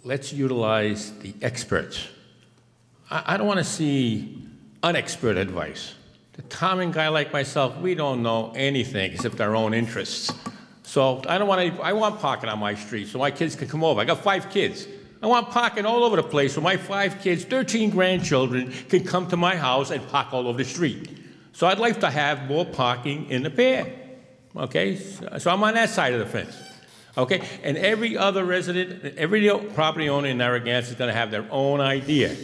let's utilize the experts. I don't want to see unexpert advice. The common guy like myself, we don't know anything except our own interests. So I want parking on my street so my kids can come over. I got 5 kids. I want parking all over the place so my 5 kids, 13 grandchildren can come to my house and park all over the street. So I'd like to have more parking in the pier. Okay, so I'm on that side of the fence. Okay, and every other resident, every property owner in Narragansett is going to have their own idea.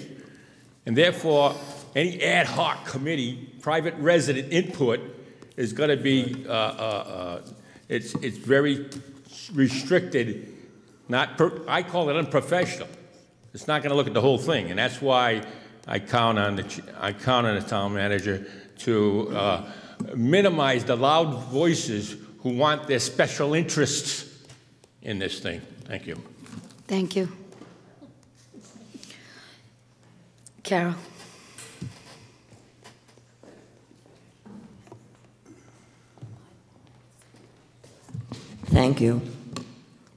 And therefore, any ad hoc committee, private resident input is going to be, it's very restricted. I call it unprofessional. It's not going to look at the whole thing, and that's why I count on the town manager to minimize the loud voices who want their special interests in this thing. Thank you. Thank you. Carol. Thank you.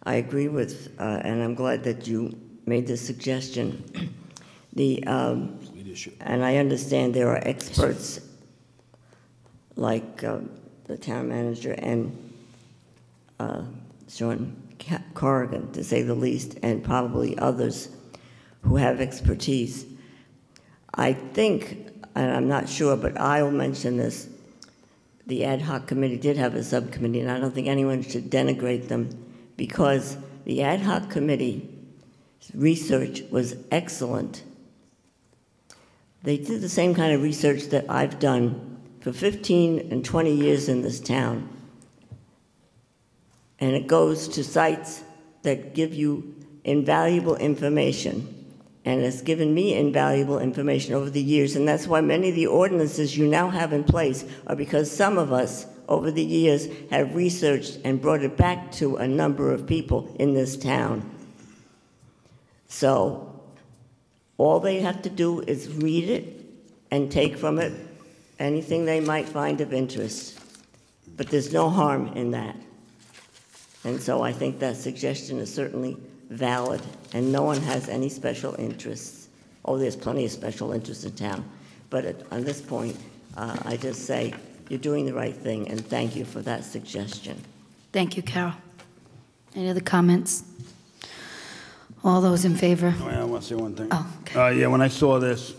I agree with, and I'm glad that you made this suggestion. And I understand there are experts like the town manager and Sean Corrigan, to say the least, and probably others who have expertise. I think, and I'm not sure, but I'll mention this, the ad hoc committee did have a subcommittee, and I don't think anyone should denigrate them, because the ad hoc committee research was excellent. They did the same kind of research that I've done for 15 and 20 years in this town. And it goes to sites that give you invaluable information. And it's given me invaluable information over the years, and that's why many of the ordinances you now have in place are because some of us, over the years, have researched and brought it back to a number of people in this town. So all they have to do is read it and take from it anything they might find of interest. But there's no harm in that. And so I think that suggestion is certainly valid, and no one has any special interests. Oh, there's plenty of special interests in town. But on this point, I just say you're doing the right thing, and thank you for that suggestion. Thank you, Carol. Any other comments? All those in favor? Oh, yeah, I want to say one thing. Oh, okay. Yeah, when I saw this,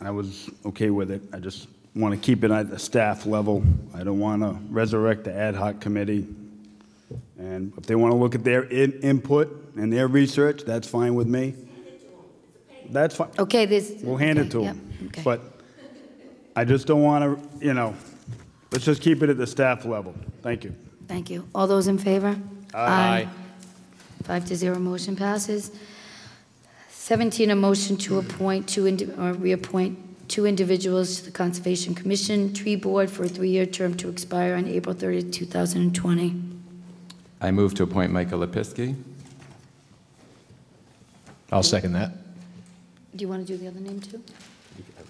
I was okay with it. I just want to keep it at the staff level. I don't want to resurrect the ad hoc committee. And if they want to look at their input and their research, that's fine with me. That's fine. Okay, we'll hand it to yep, them. okay. But I just don't want to, let's just keep it at the staff level. Thank you. Thank you. All those in favor? Aye. 5-0, motion passes. 17, a motion to appoint reappoint 2 individuals to the Conservation Commission Tree Board for a 3-year term to expire on April 30th, 2020. I move to appoint Michael Lepiski. I'll second that. Do you want to do the other name too?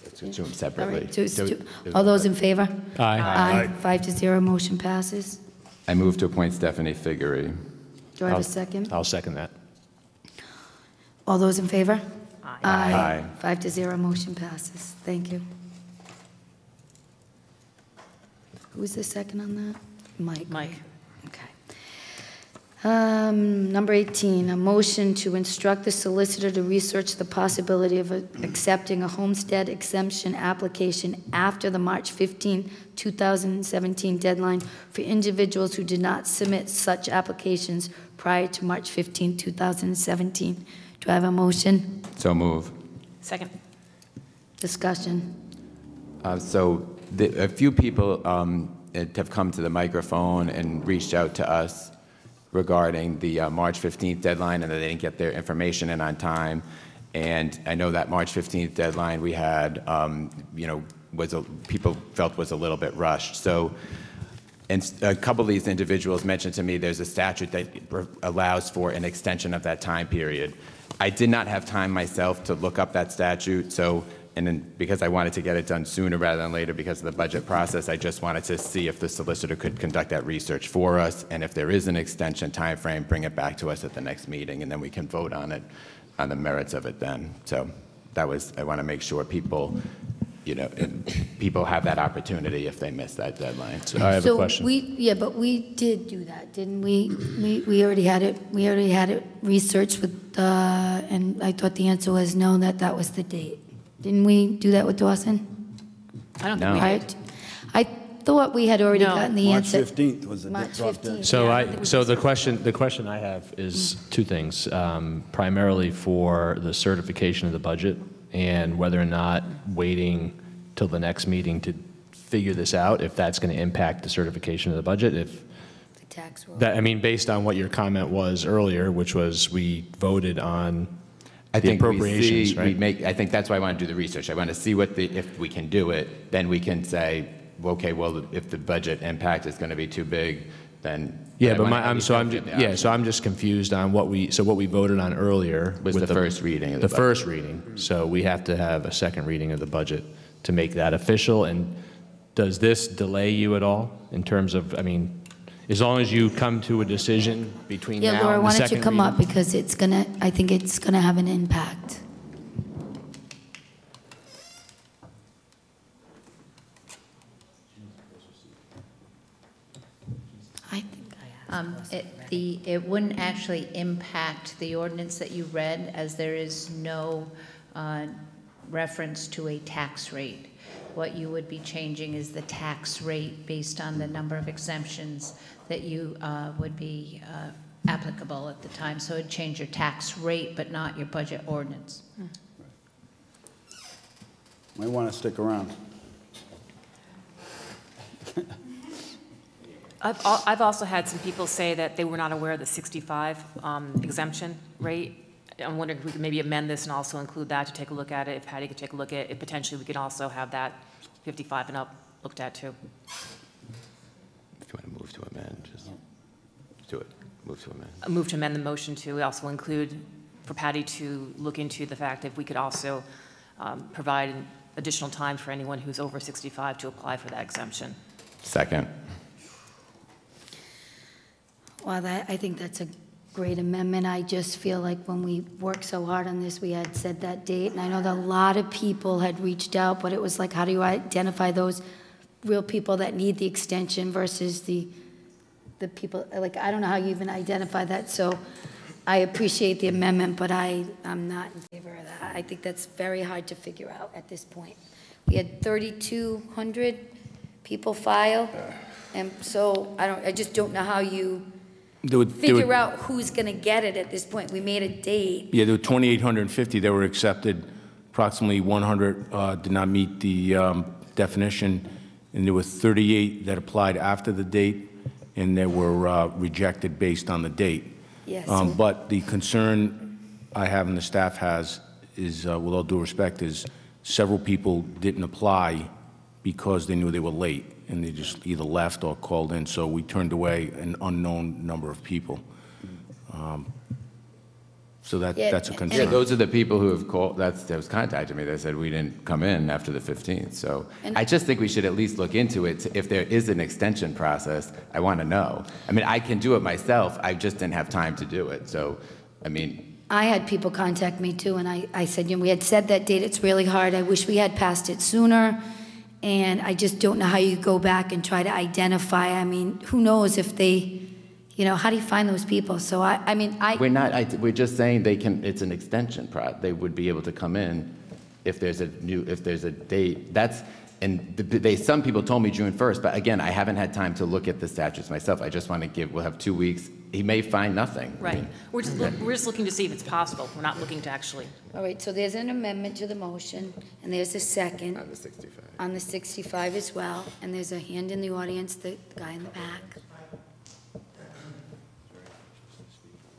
Let's do them separately. All right, all those in favor? Aye. 5-0, motion passes. I move to appoint Stephanie Figuri. Do I have a second? I'll second that. All those in favor? Aye. 5-0, motion passes. Thank you. Who was the second on that? Mike. Okay. Number 18, a motion to instruct the solicitor to research the possibility of accepting a homestead exemption application after the March 15, 2017 deadline for individuals who did not submit such applications prior to March 15, 2017. Do I have a motion? So move. Second. Discussion. A few people have come to the microphone and reached out to us regarding the March 15th deadline and that they didn't get their information in on time. And I know that March 15th deadline we had, people felt was a little bit rushed. So, and a couple of these individuals mentioned to me there's a statute that allows for an extension of that time period. I did not have time myself to look up that statute, so, and then because I wanted to get it done sooner rather than later because of the budget process, I just wanted to see if the solicitor could conduct that research for us, and if there is an extension time frame, bring it back to us at the next meeting, and then we can vote on it, on the merits of it then. So that was, I want to make sure people, people have that opportunity if they miss that deadline. So I have a question. But we did do that, didn't we? We already had it. We already had it researched with, and I thought the answer was no. That was the date. Didn't we do that with Dawson? I don't think we did. I thought we had already gotten the answer. March 15th was the March 15th. So the question I have is two things, primarily for the certification of the budget and whether or not waiting till the next meeting to figure this out, if that's going to impact the certification of the budget. If the tax roll. based on what your comment was earlier, which was we voted on the appropriations, right? I think that's why I want to do the research. I want to see if we can do it, then we can say, okay, well, if the budget impact is going to be too big, then. Yeah, but I'm just confused on what we voted on earlier was the first reading of the first reading. So we have to have a second reading of the budget to make that official. And does this delay you at all in terms of, as long as you come to a decision between now and the second reading? Yeah, Laura, why don't you come up, because I think it's gonna have an impact. It wouldn't actually impact the ordinance that you read, as there is no reference to a tax rate. What you would be changing is the tax rate based on the number of exemptions that you would be applicable at the time. So it'd change your tax rate, but not your budget ordinance. Might want to stick around. I've also had some people say that they were not aware of the 65 exemption rate. I'm wondering if we could maybe amend this and also include that to take a look at it. If Patty could take a look at it, potentially we could also have that 55 and up looked at too. If you want to move to amend, just do it. Move to amend. A move to amend the motion to also include for Patty to look into the fact if we could also provide additional time for anyone who's over 65 to apply for that exemption. Second. Well, I think that's a great amendment. I just feel like when we worked so hard on this, we had set that date, and I know that a lot of people had reached out, but it was like, how do you identify those real people that need the extension versus the people, like, I don't know how you even identify that, so I appreciate the amendment, but I'm not in favor of that. I think that's very hard to figure out at this point. We had 3,200 people file, and so I just don't know how you figure out who's going to get it at this point. We made a date. Yeah, there were 2,850 that were accepted. Approximately 100 did not meet the definition, and there were 38 that applied after the date, and they were rejected based on the date. Yes. But the concern I have and the staff has is, with all due respect, is several people didn't apply because they knew they were late, and they just either left or called in. So we turned away an unknown number of people. So that's a concern. Yeah, those are the people who have called, that was contacted me. They said we didn't come in after the 15th. So I just think we should at least look into it. If there is an extension process, I want to know. I mean, I can do it myself. I just didn't have time to do it. So, I mean. I had people contact me too, and I said, we had set that date. It's really hard. I wish we had passed it sooner. And I just don't know how you go back and try to identify. I mean, who knows if they, how do you find those people? So we're just saying they can. It's an extension. They would be able to come in if there's a date. Some people told me June 1st, but again, I haven't had time to look at the statutes myself. I just want to we'll have 2 weeks. He may find nothing. Right. I mean, We're just looking to see if it's possible. We're not looking to actually. All right, so there's an amendment to the motion, and there's a second. On the 65. On the 65 as well, and there's a hand in the audience, the guy in the back.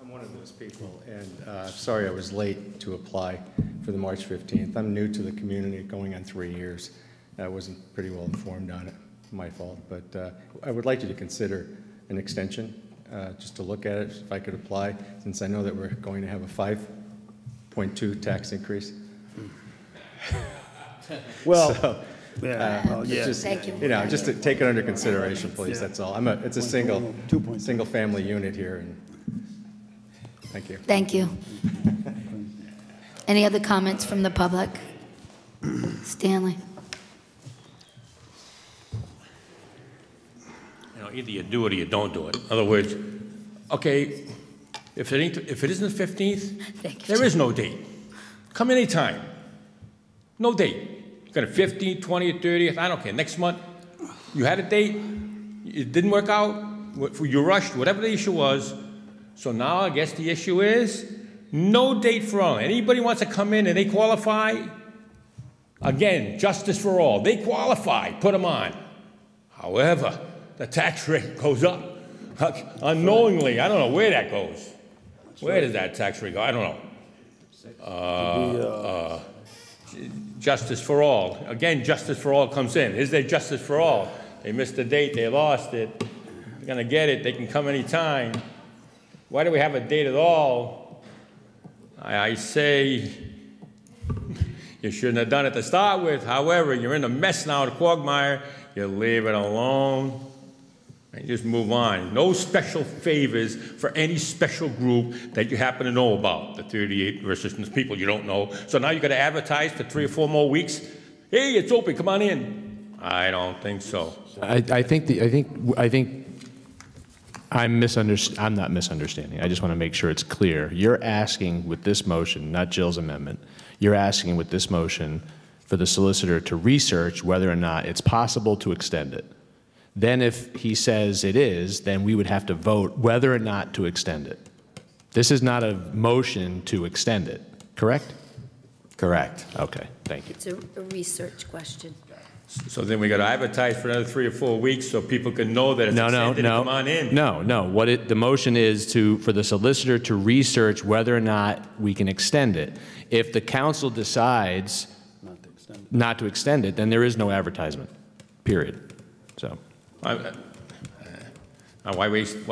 I'm one of those people, and sorry I was late to apply for the March 15th. I'm new to the community, going on 3 years. I wasn't pretty well informed on it, my fault, but I would like you to consider an extension, just to look at it, if I could apply, since I know that we're going to have a 5.2 tax increase. Well, so, yeah. Just, thank you. Just to take it under consideration, please. That's all. It's a single family unit here, and thank you. Thank you. Any other comments from the public? Stanley. Either you do it or you don't do it. In other words, okay, if it isn't the 15th, there is no date. Come anytime. No date. You got a 15th, 20th, 30th, I don't care. Next month, you had a date, it didn't work out, you rushed, whatever the issue was. So now I guess the issue is no date for all. Anybody wants to come in and they qualify, again, justice for all. They qualify, put them on. However, the tax rate goes up unknowingly. I don't know where that goes. Where does that tax rate go? I don't know. Justice for all. Again, justice for all comes in. Is there justice for all? They missed the date. They lost it. They're going to get it. They can come anytime. Why do we have a date at all? I say you shouldn't have done it to start with. However, you're in a mess now, the quagmire. You leave it alone. And just move on. No special favors for any special group that you happen to know about, the 38 versus people you don't know. So now you got to advertise for 3 or 4 more weeks. Hey, it's open. Come on in. I don't think so. I think I'm not misunderstanding. I just want to make sure it's clear. You're asking with this motion, not Jill's amendment. You're asking with this motion for the solicitor to research whether or not it's possible to extend it. Then if he says it is, then we would have to vote whether or not to extend it. This is not a motion to extend it, correct? Correct. Okay, thank you. It's a research question. So then we got to advertise for another 3 or 4 weeks so people can know that it's extended and come on in. No. The motion is for the solicitor to research whether or not we can extend it. If the council decides not to extend it, then there is no advertisement, period. So. Why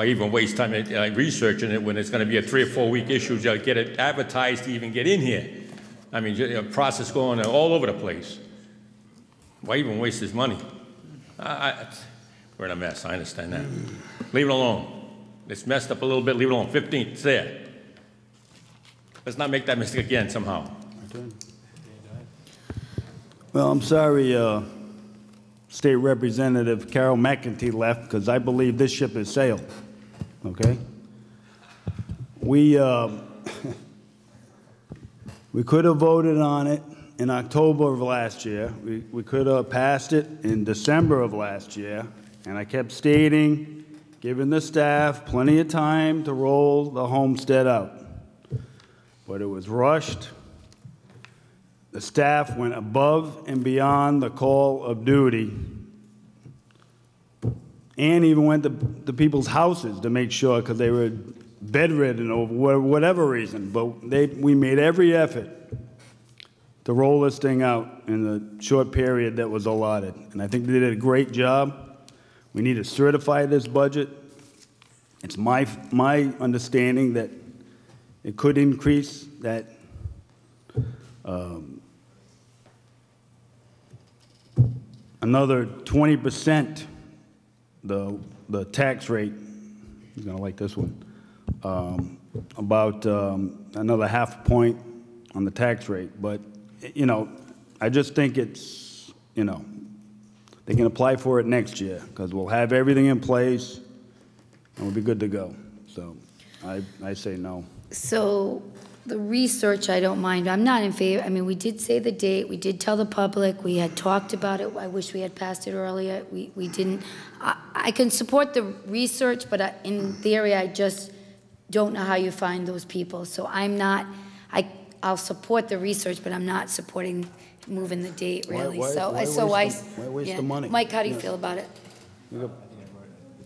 even waste time researching it when it's going to be a 3 or 4 week issue to get it advertised to even get in here? I mean, process going all over the place. Why even waste his money? We're in a mess, I understand that. Leave it alone. It's messed up a little bit, leave it alone. 15th, it's there. Let's not make that mistake again somehow. Well, I'm sorry, State Representative Carol McEntee left, because I believe this ship has sailed, okay? We could have voted on it in October of last year. We could have passed it in December of last year, and I kept stating, giving the staff plenty of time to roll the homestead out. But it was rushed. The staff went above and beyond the call of duty and even went to people's houses to make sure, because they were bedridden or whatever reason. But we made every effort to roll this thing out in the short period that was allotted. And I think they did a great job. We need to certify this budget. It's my understanding that it could increase that another 20%, the tax rate. You're going to like this one. About another half point on the tax rate. But, you know, I just think it's, you know, they can apply for it next year, because we'll have everything in place and we'll be good to go. So I say no. So the research, I don't mind. I'm not in favor. I mean, we did say the date. We did tell the public. We had talked about it. I wish we had passed it earlier. We didn't. I can support the research, but in theory, I just don't know how you find those people. So I'm not, I'll support the research, but I'm not supporting moving the date, really. Why waste the money? Mike, how do you feel about it?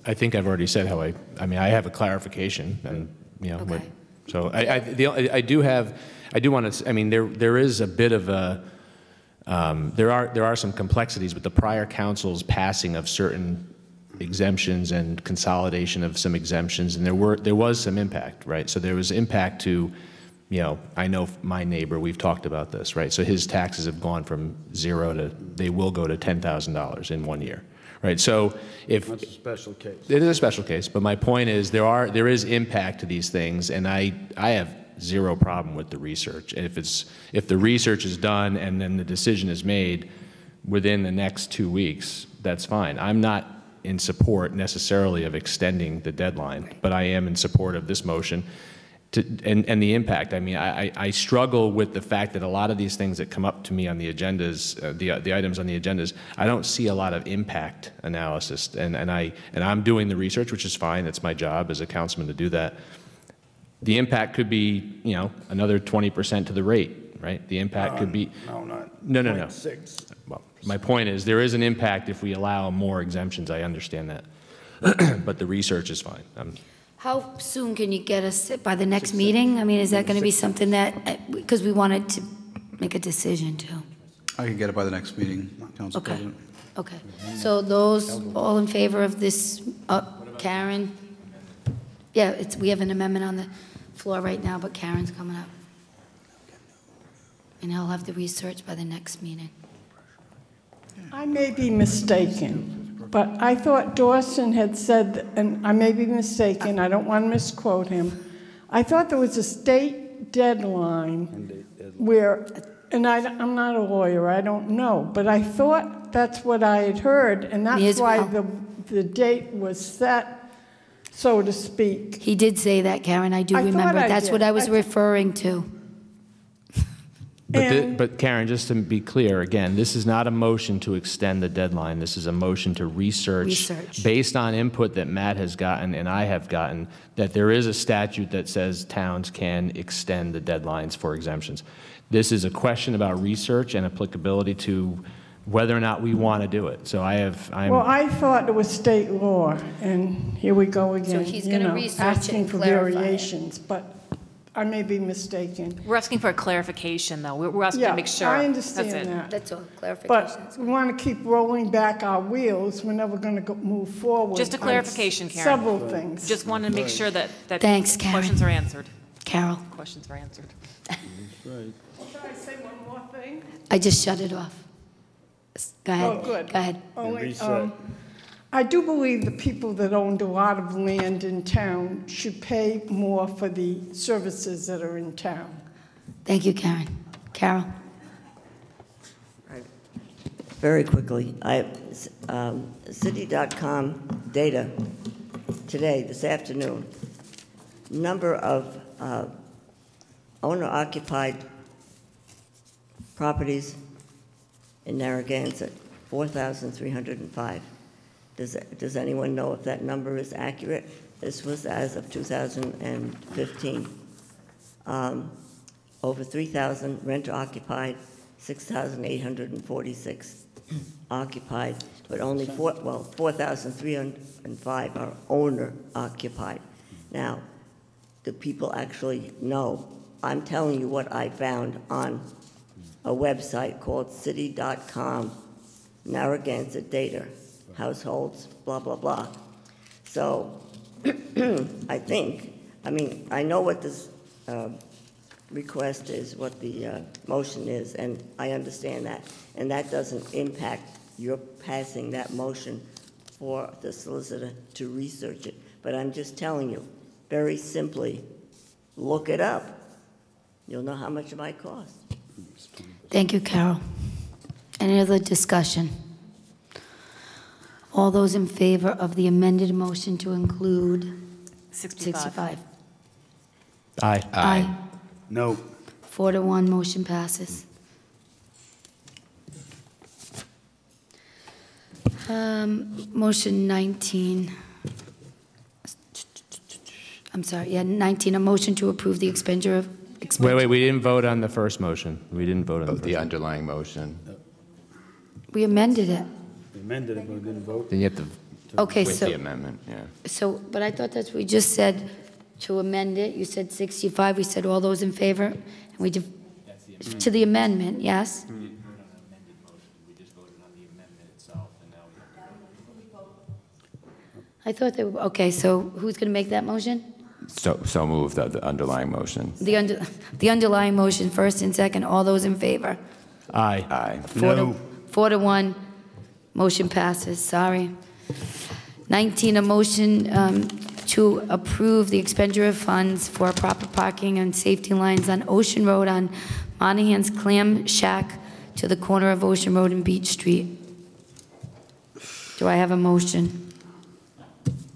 I think I've already said how I mean, I have a clarification, and, you know, Okay. so I do want to, I mean, there is a bit of a, there are some complexities with the prior council's passing of certain exemptions and consolidation of some exemptions, and there was some impact, right? So there was impact to, you know, I know my neighbor, we've talked about this, right? So his taxes have gone from 0 to, they will go to $10,000 in 1 year, right? So if that's a special case. It is a special case, but my point is there is impact to these things, and I have zero problem with the research. And if the research is done and then the decision is made within the next 2 weeks, that's fine. I'm not in support necessarily of extending the deadline, but I am in support of this motion and the impact. I mean, I struggle with the fact that a lot of these things that come up to me on the agendas, the items on the agendas, I don't see a lot of impact analysis, and I'm doing the research, which is fine. It's my job as a councilman to do that. The impact could be, you know, another 20% to the rate, right? The impact could be no. 0.6. Well, my point is there is an impact if we allow more exemptions. I understand that, but the research is fine. How soon can you get us by the next meeting? I mean, is that going to be something that, because we wanted to make a decision too? I can get it by the next meeting, Council President. Okay. So those all in favor of this, Karen? Yeah, we have an amendment on the floor right now, but Karen's coming up. And he'll have the research by the next meeting. I may be mistaken, but I thought Dawson had said, and I may be mistaken, I don't want to misquote him, I thought there was a state deadline where, and I'm not a lawyer, I don't know, but I thought that's what I had heard, and that's why the date was set, so to speak. He did say that, Karen, I do remember. That's what I was referring to. But Karen, just to be clear, again, this is not a motion to extend the deadline. This is a motion to research based on input that Matt has gotten and I have gotten, that there is a statute that says towns can extend the deadlines for exemptions. This is a question about research and applicability to whether or not we want to do it. So well, I thought it was state law, and here we go again. So he's going to research asking and for clarify variations, but I may be mistaken. We're asking for a clarification, though. We're asking to make sure. I understand That's it. that. That's all, clarification. But we want to keep rolling back our wheels. We're never going to move forward. Just a clarification, Karen. Several things. Just want to make sure that Thanks, Karen. questions are answered. Carol. Questions are answered. Right. Can I say one more thing? I just shut it off. Go ahead. Oh, good. Go ahead. Only, I do believe the people that owned a lot of land in town should pay more for the services that are in town. Thank you, Karen. Carol? Very quickly, city.com data today, this afternoon, number of owner-occupied properties in Narragansett, 4,305. Does anyone know if that number is accurate? This was as of 2015. Over 3,000 rent-occupied, 6,846 occupied, but only 4,305 are owner-occupied. Now, do people actually know? I'm telling you what I found on a website called city.com, Narragansett data, households, blah, blah, blah. So I know what this request is, what the motion is, and I understand that. And that doesn't impact your passing that motion for the solicitor to research it. But I'm just telling you, very simply, look it up. You'll know how much it might cost. Thank you, Carol. Any other discussion? All those in favor of the amended motion to include 65? Aye. Aye. No. 4-1, motion passes. Motion 19. I'm sorry, yeah, 19, a motion to approve the expenditure of... Wait, we didn't vote on the first motion. We didn't vote on the underlying motion. We amended it. We amended it, but we didn't vote. Then you have to Okay, with so... the amendment, yeah. So, but I thought that's what we just said, to amend it. You said 65, we said all those in favor? And we did... To the amendment, yes? I thought they were... Okay, so who's going to make that motion? So moved, the underlying motion. The underlying motion, first and second, all those in favor? Aye. Aye. 4-1, motion passes, sorry. 19, a motion to approve the expenditure of funds for proper parking and safety lines on Ocean Road on Monahan's Clam Shack to the corner of Ocean Road and Beach Street. Do I have a motion?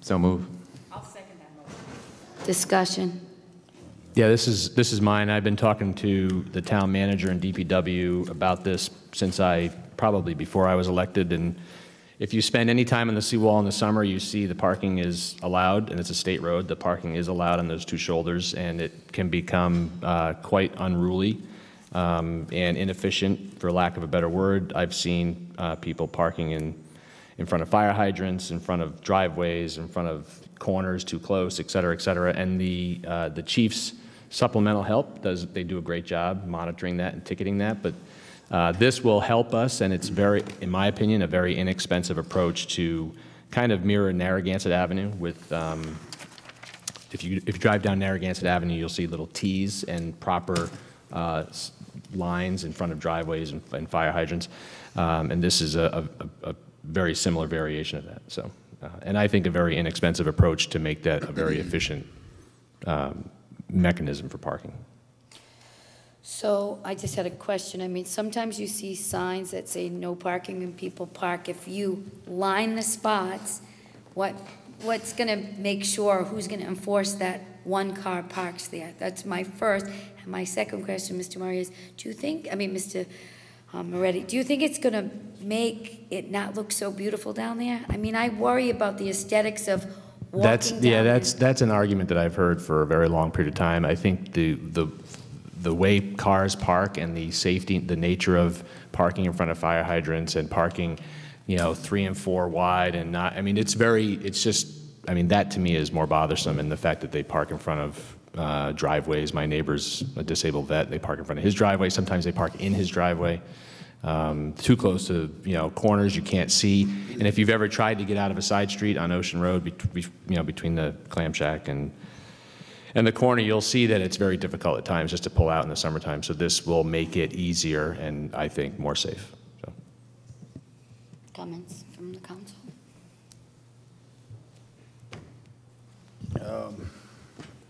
So move. Discussion. Yeah, this is mine. I've been talking to the town manager and DPW about this since probably before I was elected. And if you spend any time on the seawall in the summer, you see the parking is allowed, and it's a state road. The parking is allowed on those two shoulders, and it can become quite unruly and inefficient, for lack of a better word. I've seen people parking in front of fire hydrants, in front of driveways, in front of corners too close, et cetera, et cetera. And the chief's supplemental help they do a great job monitoring that and ticketing that. But this will help us, and it's in my opinion, a very inexpensive approach to kind of mirror Narragansett Avenue. With if you drive down Narragansett Avenue, you'll see little T's and proper lines in front of driveways and fire hydrants. And this is a very similar variation of that. So. And I think a very inexpensive approach to make that a very efficient mechanism for parking. So I just had a question. I mean, sometimes you see signs that say no parking and people park. If you line the spots, what's going to make sure, who's going to enforce that one car parks there? That's my first. And my second question, Mr. Murray, is Mr. Moretti, do you think it's going to make it not look so beautiful down there? I mean, I worry about the aesthetics of walking down there. That's an argument that I've heard for a very long period of time. I think the way cars park and the safety, the nature of parking in front of fire hydrants and parking, 3 and 4 wide and not. I mean, that to me is more bothersome, and the fact that they park in front of driveways. My neighbor's a disabled vet. They park in front of his driveway. Sometimes they park in his driveway. Too close to corners you can't see. And if you've ever tried to get out of a side street on Ocean Road, between the Clam Shack and And the corner, you'll see that it's very difficult at times just to pull out in the summertime. So this will make it easier and I think more safe. So. Comments from the council?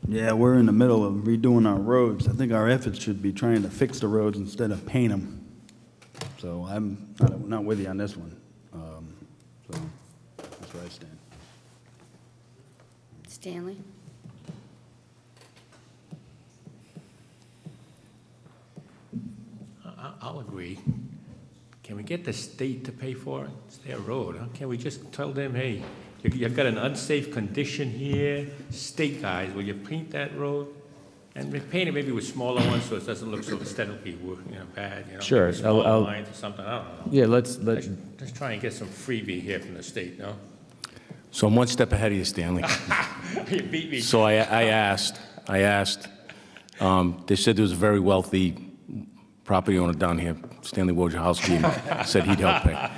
Yeah, we're in the middle of redoing our roads. I think our efforts should be trying to fix the roads instead of paint them. So I'm not with you on this one. So that's where I stand. Stanley? I'll agree. Can we get the state to pay for it? It's their road. Huh? Can we just tell them, hey, you've got an unsafe condition here, state guys, will you paint that road? And paint it maybe with smaller ones so it doesn't look so aesthetically, bad. Sure. Smaller lines or something. I don't know. Yeah, let's Just try and get some freebie here from the state, no? So I'm one step ahead of you, Stanley. You beat me. So I asked. They said there was a very wealthy property owner down here, Stanley Wojciechowski, and said he'd help pay.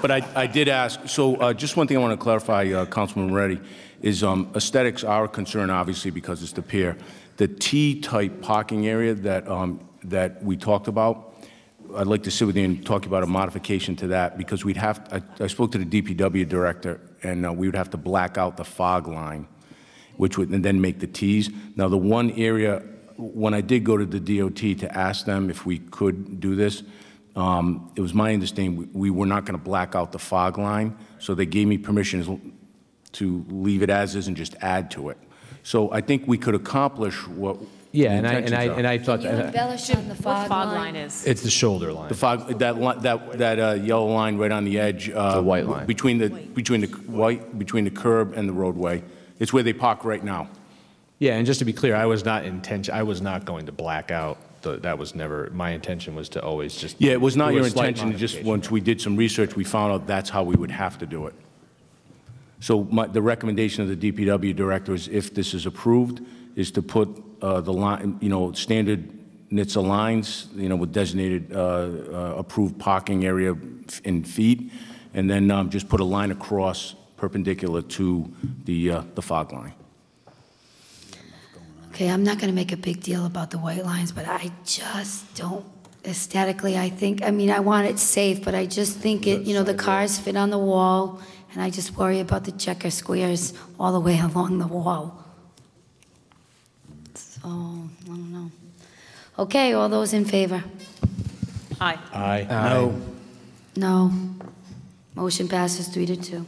But I did ask. So just one thing I want to clarify, Councilman Moretti, is aesthetics are a concern, obviously, because it's the pier. The T-type parking area that we talked about, I'd like to sit with you and talk about a modification to that, because we'd have. I spoke to the DPW director, and we would have to black out the fog line, which would and then make the Ts. Now, the one area, when I did go to the DOT to ask them if we could do this, it was my understanding we were not going to black out the fog line, so they gave me permission to leave it as is and just add to it. So I think we could accomplish what. Yeah, and I thought Can you embellish on the fog line? is? it's the shoulder line. The fog, that yellow line right on the edge. The white line. Between the curb and the roadway. It's where they park right now. Yeah, and just to be clear, I was not going to black out. That was never my intention. Was to always just. Yeah, it was not do a your slight intention. Just modification. once we did some research, we found out that's how we would have to do it. So the recommendation of the DPW director is, if this is approved, is to put the line, standard NHTSA lines, with designated approved parking area in feet, and then just put a line across perpendicular to the fog line. Okay, I'm not going to make a big deal about the white lines, but I just don't, aesthetically, I want it safe, but I just think the cars fit on the wall, and I just worry about the checker squares all the way along the wall. So, I don't know. Okay, all those in favor? Aye. Aye. No. No. Motion passes 3-2.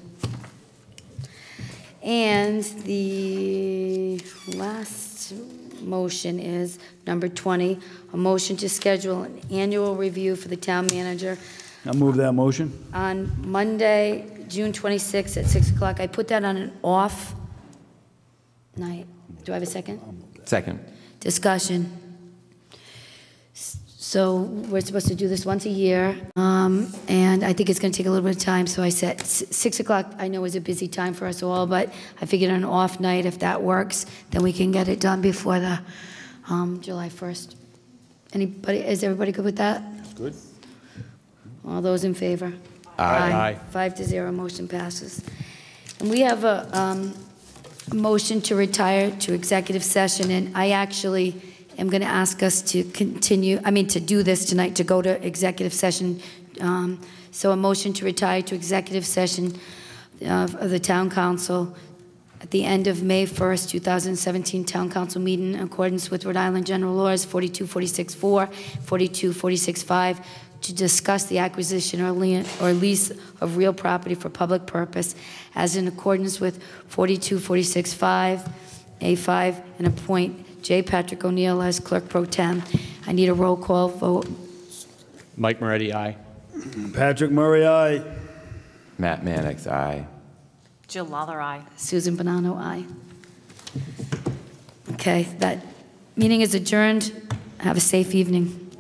And the last motion is number 20, a motion to schedule an annual review for the town manager I move that motion. on Monday, June 26th at 6 o'clock. I put that on an off night. Do I have a second? Second. Discussion. So we're supposed to do this once a year, and I think it's going to take a little bit of time, so I said 6 o'clock I know is a busy time for us all, but I figured on an off night, if that works, then we can get it done before the July 1st. Is everybody good with that? Good. All those in favor? Aye. 5-0, motion passes. And we have a motion to retire to executive session, and I actually am going to ask us to to do this tonight, to go to executive session. So a motion to retire to executive session of the town council at the end of May 1st, 2017 town council meeting in accordance with Rhode Island General Laws 4246-4, 4246-5, to discuss the acquisition or lease of real property for public purpose as in accordance with 4246-5, A5, and appoint J. Patrick O'Neill as clerk pro tem. I need a roll call vote. Mike Moretti, aye. Patrick Murray, aye. Matt Mannix, aye. Jill Lawler, aye. Susan Bonanno, aye. Okay, that meeting is adjourned. Have a safe evening.